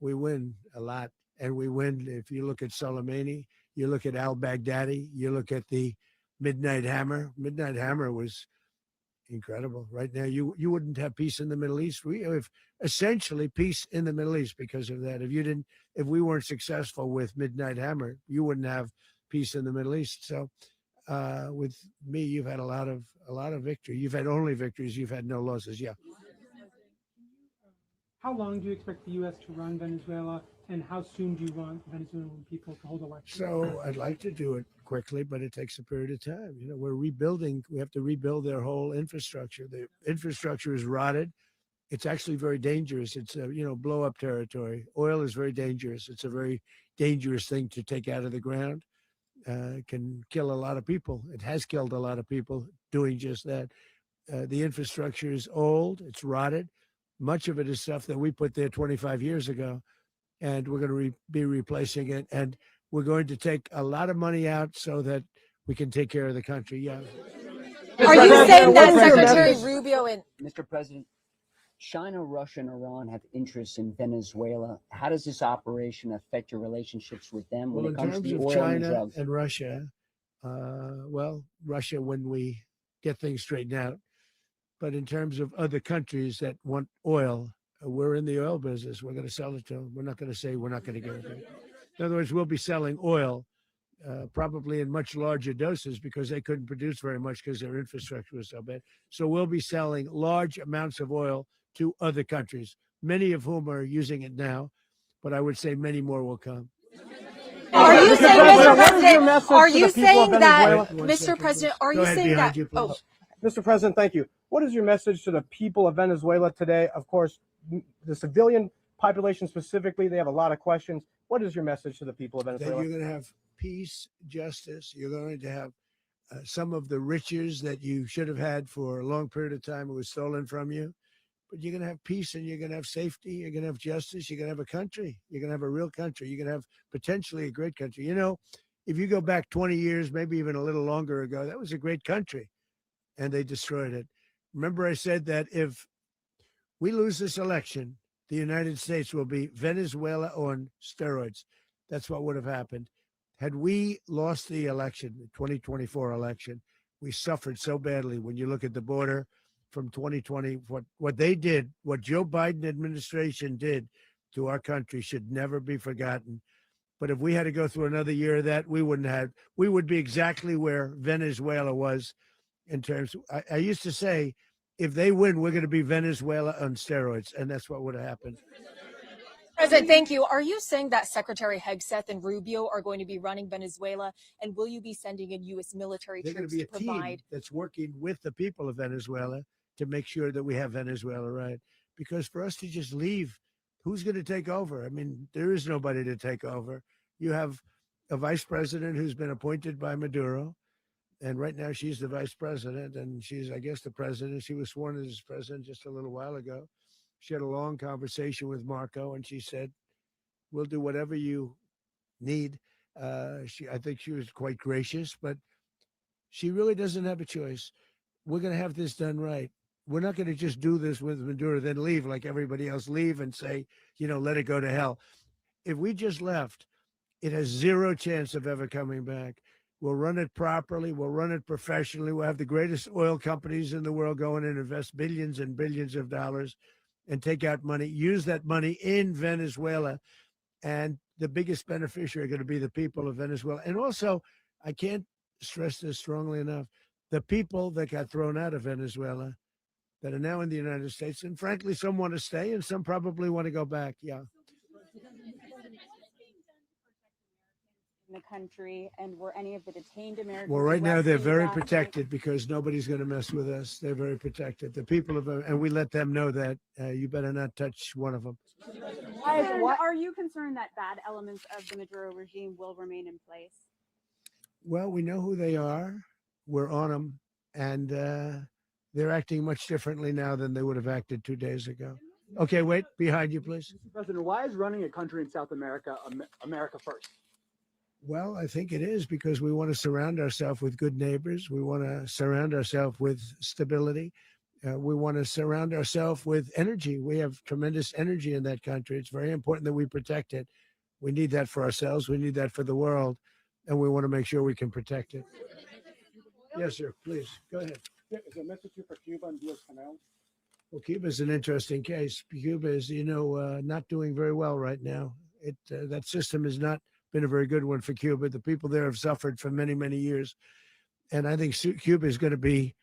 We win a lot, and we win. If you look at Soleimani, you look at al-Baghdadi, you look at the Midnight Hammer. Midnight Hammer was incredible. Right now, you wouldn't have peace in the Middle East. We have essentially peace in the Middle East because of that. If we weren't successful with Midnight Hammer, you wouldn't have peace in the Middle East. So with me, you've had a lot of victory. You've had only victories. You've had no losses. Yeah. How long do you expect the U.S. to run Venezuela, and how soon do you want Venezuelan people to hold elections? So I'd like to do it quickly, but it takes a period of time. We're rebuilding. We have to rebuild their whole infrastructure. The infrastructure is rotted. It's actually very dangerous. It's blow up territory. Oil is very dangerous. It's a very dangerous thing to take out of the ground. It can kill a lot of people. It has killed a lot of people doing just that. The infrastructure is old. It's rotted. Much of it is stuff that we put there 25 years ago, and we're going to be replacing it. And we're going to take a lot of money out so that we can take care of the country. Yeah. Are you saying that Secretary Rubio and Mr. President, China, Russia, and Iran have interests in Venezuela. How does this operation affect your relationships with them when Well, it in comes to terms the of oil and China drugs? and Russia, Russia, when we get things straightened out. But in terms of other countries that want oil, we're in the oil business. We're going to sell it to them. We're not going to say we're not going to give it to them. In other words, we'll be selling oil probably in much larger doses because they couldn't produce very much because their infrastructure was so bad. So we'll be selling large amounts of oil to other countries, many of whom are using it now, but I would say many more will come. Are you saying, Mr. President, are you saying that, One Mr. second, President, please. are Go you ahead, saying behind that? you, please. Mr. President, thank you. What is your message to the people of Venezuela today? Of course, the civilian population specifically, they have a lot of questions. What is your message to the people of That Venezuela? you're going to have peace, justice. You're going to have some of the riches that you should have had for a long period of time. It was stolen from you. But you're going to have peace and you're going to have safety. You're going to have justice. You're going to have a country. You're going to have a real country. You're going to have potentially a great country. You know, if you go back 20 years, maybe even a little longer ago, that was a great country and they destroyed it. Remember, I said that if we lose this election, the United States will be Venezuela on steroids. That's what would have happened. Had we lost the election, the 2024 election, we suffered so badly. When you look at the border from 2020, what they did, what Joe Biden administration did to our country should never be forgotten. But if we had to go through another year of that, we would be exactly where Venezuela was in terms. I used to say, if they win, we're going to be Venezuela on steroids. And that's what would have happened. President, thank you. Are you saying that Secretary Hegseth and Rubio are going to be running Venezuela, and will you be sending in U.S. military They're going troops to be to a team provide? that's working with the people of Venezuela to make sure that we have Venezuela right. Because for us to just leave, who's going to take over? I mean, there is nobody to take over. You have a vice president who's been appointed by Maduro. And right now she's the vice president and she's, I guess, the president. She was sworn in as president just a little while ago. She had a long conversation with Marco and she said, we'll do whatever you need. I think she was quite gracious, but she really doesn't have a choice. We're going to have this done right. We're not going to just do this with Maduro, then leave like everybody else, leave and say, let it go to hell. If we just left, it has zero chance of ever coming back. We'll run it properly. We'll run it professionally. We'll have the greatest oil companies in the world go in and invest billions and billions of dollars and take out money, use that money in Venezuela. And the biggest beneficiary are going to be the people of Venezuela. And also, I can't stress this strongly enough, the people that got thrown out of Venezuela that are now in the United States. And frankly, some want to stay and some probably want to go back. Yeah. In the country, and were any of the detained Americans? Well, right now they're arrested very last night? protected because nobody's going to mess with us. They're very protected. The people of, and we let them know that you better not touch one of them. Are you concerned that bad elements of the Maduro regime will remain in place? Well, we know who they are. We're on them, and they're acting much differently now than they would have acted 2 days ago. Okay, wait, behind you, please. Mr. President, why is running a country in South America America first? Well, I think it is because we want to surround ourselves with good neighbors. We want to surround ourselves with stability. We want to surround ourselves with energy. We have tremendous energy in that country. It's very important that we protect it. We need that for ourselves. We need that for the world. And we want to make sure we can protect it. Yes, sir. Please, go ahead. Is a message here for Cuba and U.S. canals? Well, Cuba is an interesting case. Cuba is, not doing very well right now. That system has not been a very good one for Cuba. The people there have suffered for many, many years, and I think Cuba is going to be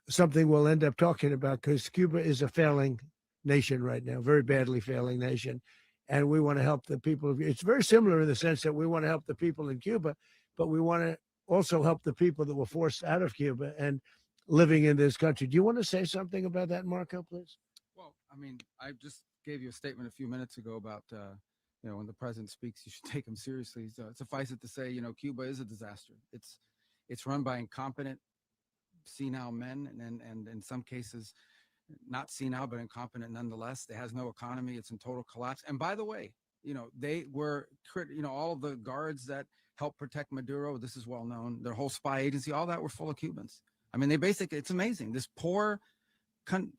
something we'll end up talking about because Cuba is a failing nation right now, very badly failing nation, and we want to help the people. It's very similar in the sense that we want to help the people in Cuba, but we want to also help the people that were forced out of Cuba and living in this country. Do you want to say something about that, Marco, please? Well, I mean, I just gave you a statement a few minutes ago about, when the president speaks, you should take him seriously. So suffice it to say, Cuba is a disaster. It's run by incompetent, senile men, and in some cases, not senile, but incompetent nonetheless. It has no economy. It's in total collapse. And by the way, they were, all of the guards that helped protect Maduro, this is well known, their whole spy agency, all that were full of Cubans. I mean, it's amazing. This poor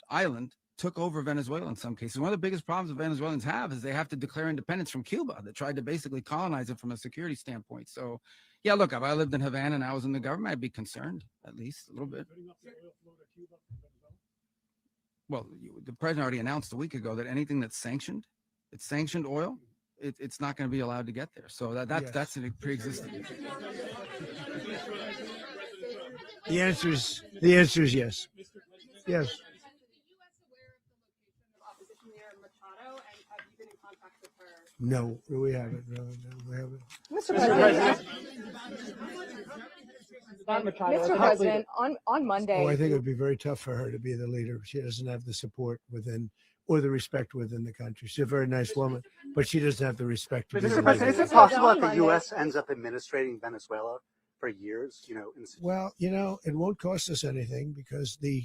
island took over Venezuela in some cases. One of the biggest problems the Venezuelans have is they have to declare independence from Cuba that tried to basically colonize it from a security standpoint. So, yeah, look, if I lived in Havana and I was in the government, I'd be concerned, at least a little bit. Well, the president already announced a week ago that anything that's sanctioned, it's sanctioned oil, it's not going to be allowed to get there. So that's a pre-existing. The answer is yes. Yes. No, we haven't. No, we haven't. Mr. President. Mr. President, on Monday. Oh, I think it would be very tough for her to be the leader. She doesn't have the support within or the respect within the country. She's a very nice woman, but she doesn't have the respect. Mr. President, is it possible that the U.S. ends up administrating Venezuela for years? Well, it won't cost us anything because the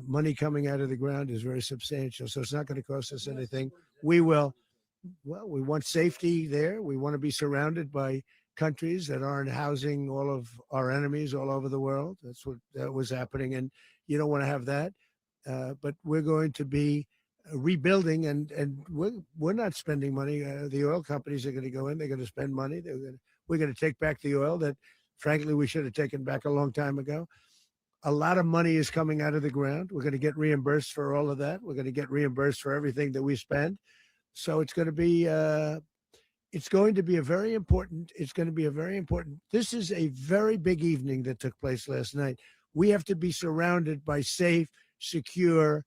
money coming out of the ground is very substantial. So it's not going to cost us anything. We will. Well, we want safety there. We want to be surrounded by countries that aren't housing all of our enemies all over the world. That's what was happening, and you don't want to have that. But we're going to be rebuilding, and we're not spending money. The oil companies are going to go in. They're going to spend money. We're going to take back the oil that, frankly, we should have taken back a long time ago. A lot of money is coming out of the ground. We're going to get reimbursed for all of that. We're going to get reimbursed for everything that we spend. So it's going to be a very important. This is a very big evening that took place last night. We have to be surrounded by safe, secure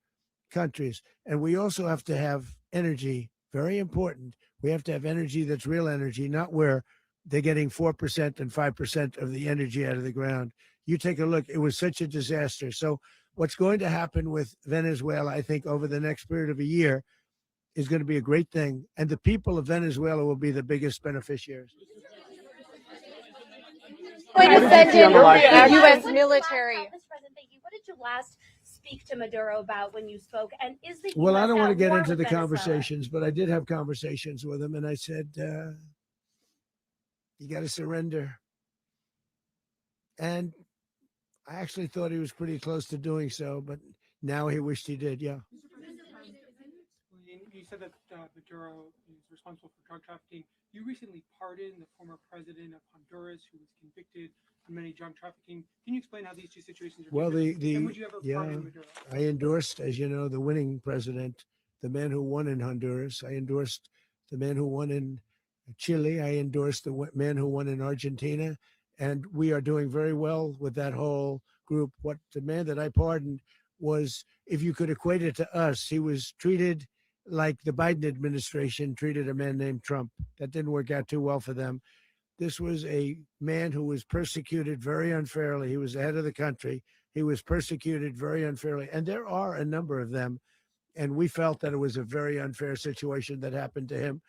countries. And we also have to have energy, very important. We have to have energy that's real energy, not where they're getting 4% and 5% of the energy out of the ground. You take a look, it was such a disaster. So what's going to happen with Venezuela, I think, over the next period of a year is going to be a great thing. And the people of Venezuela will be the biggest beneficiaries. Going to send in the U.S. military. Mr. President, thank you. What did you last speak to Maduro about when you spoke? And is the Well, US I don't want to at get war into with the Venezuela? conversations, but I did have conversations with him, and I said, you got to surrender. And I actually thought he was pretty close to doing so, but now he wished he did, yeah. You said that Maduro is responsible for drug trafficking. You recently pardoned the former president of Honduras, who was convicted of many drug trafficking. Can you explain how these two situations are Well, different? And would you ever pardon Maduro? I endorsed, as you know, the winning president, the man who won in Honduras. I endorsed the man who won in Chile. I endorsed the man who won in Argentina. And we are doing very well with that whole group. What the man that I pardoned was, if you could equate it to us, he was treated like the Biden administration treated a man named Trump. That didn't work out too well for them. This was a man who was persecuted very unfairly. He was the head of the country. He was persecuted very unfairly. And there are a number of them. And we felt that it was a very unfair situation that happened to him.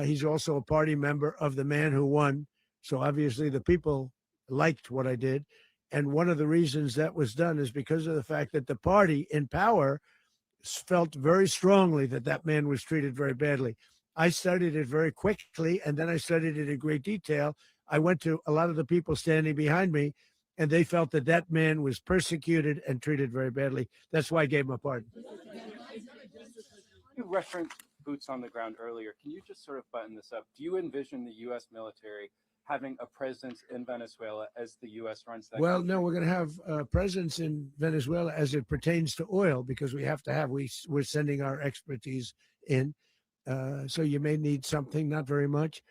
He's also a party member of the man who won. So obviously the people liked what I did. And one of the reasons that was done is because of the fact that the party in power felt very strongly that that man was treated very badly. I studied it very quickly, and then I studied it in great detail. I went to a lot of the people standing behind me, and they felt that that man was persecuted and treated very badly. That's why I gave him a pardon. You referenced boots on the ground earlier. Can you just sort of button this up? Do you envision the U.S. military having a presence in Venezuela as the U.S. runs that Well, country? no, we're going to have a presence in Venezuela as it pertains to oil because we have to have, we're sending our expertise in. So you may need something, not very much.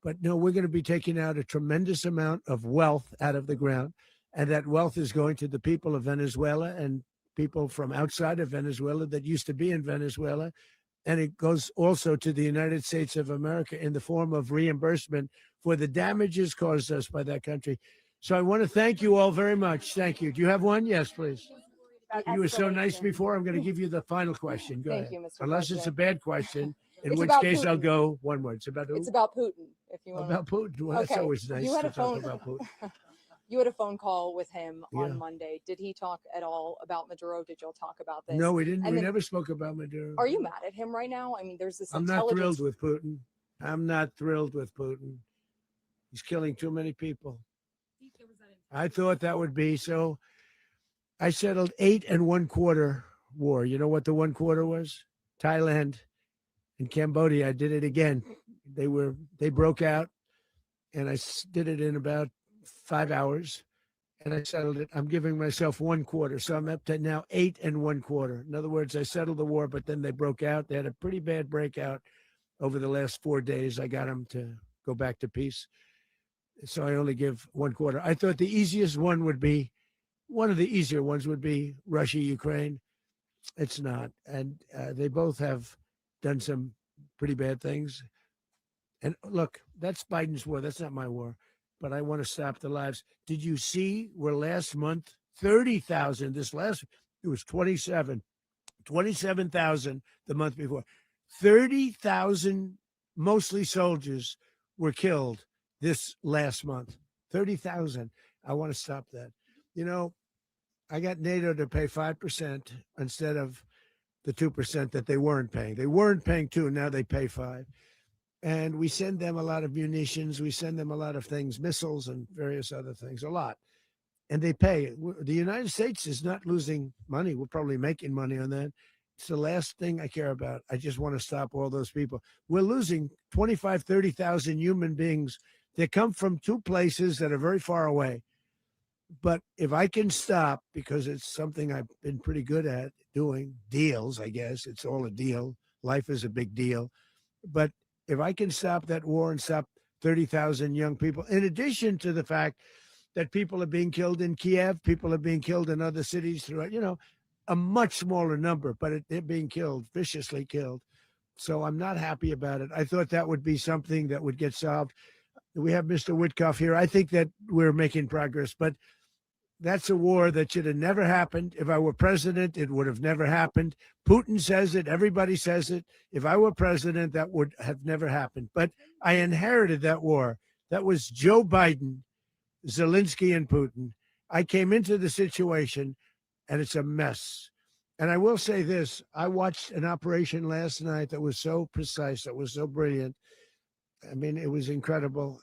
But no, we're going to be taking out a tremendous amount of wealth out of the ground. And that wealth is going to the people of Venezuela and people from outside of Venezuela that used to be in Venezuela. And it goes also to the United States of America in the form of reimbursement for the damages caused us by that country. So I want to thank you all very much. Thank you. Do you have one? Yes, please. You were so nice before. I'm going to give you the final question. Go Thank ahead. you, Mr. Unless it's a President. bad question, in It's which about case I'll Putin. go one word. It's about who? It's about Putin. If you want About Putin. Well, that's Okay. always nice You had to a talk phone. about Putin. You had a phone call with him Yeah. on Monday. Did he talk at all about Maduro? Did y'all talk about this? No, we didn't. And We then, never spoke about Maduro. are you mad at him right now? I mean, there's this I'm not intelligence. thrilled with Putin. I'm not thrilled with Putin. He's killing too many people. I thought that would be so. I settled 8 1/4 war. You know what the 1/4 was? Thailand and Cambodia. I did it again. They broke out, and I did it in about 5 hours, and I settled it. I'm giving myself 1/4, so I'm up to now 8 1/4. In other words, I settled the war, but then they broke out. They had a pretty bad breakout over the last 4 days. I got them to go back to peace. So I only give 1/4. I thought the easiest one would be, one of the easier ones would be Russia, Ukraine. It's not. And they both have done some pretty bad things. And look, that's Biden's war. That's not my war. But I want to stop the lives. Did you see where last month, 30,000, it was 27,000 the month before. 30,000, mostly soldiers, were killed this last month. 30,000. I want to stop that. You know, I got NATO to pay 5% instead of the 2% that they weren't paying. They weren't paying 2, now they pay 5. And we send them a lot of munitions. We send them a lot of things, missiles and various other things, a lot. And they pay. The United States is not losing money. We're probably making money on that. It's the last thing I care about. I just want to stop all those people. We're losing 25, 30,000 human beings that come from 2 places that are very far away. But if I can stop, because it's something I've been pretty good at doing, deals, I guess. It's all a deal. Life is a big deal. But if I can stop that war and stop 30,000 young people, in addition to the fact that people are being killed in Kiev, people are being killed in other cities throughout, a much smaller number, but they're being killed, viciously killed. So I'm not happy about it. I thought that would be something that would get solved. We have Mr. Witkoff here. I think that we're making progress, but that's a war that should have never happened. If I were president, it would have never happened. Putin says it. Everybody says it. If I were president, that would have never happened. But I inherited that war. That was Joe Biden, Zelensky, and Putin. I came into the situation, and it's a mess. And I will say this. I watched an operation last night that was so precise, that was so brilliant. I mean, it was incredible.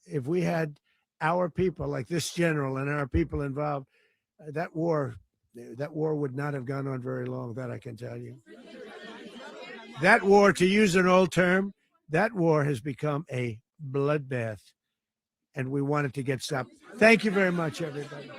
If we had our people, like this general and our people involved, that war would not have gone on very long, that I can tell you. That war, to use an old term, that war has become a bloodbath, and we want it to get stopped. Thank you very much, everybody.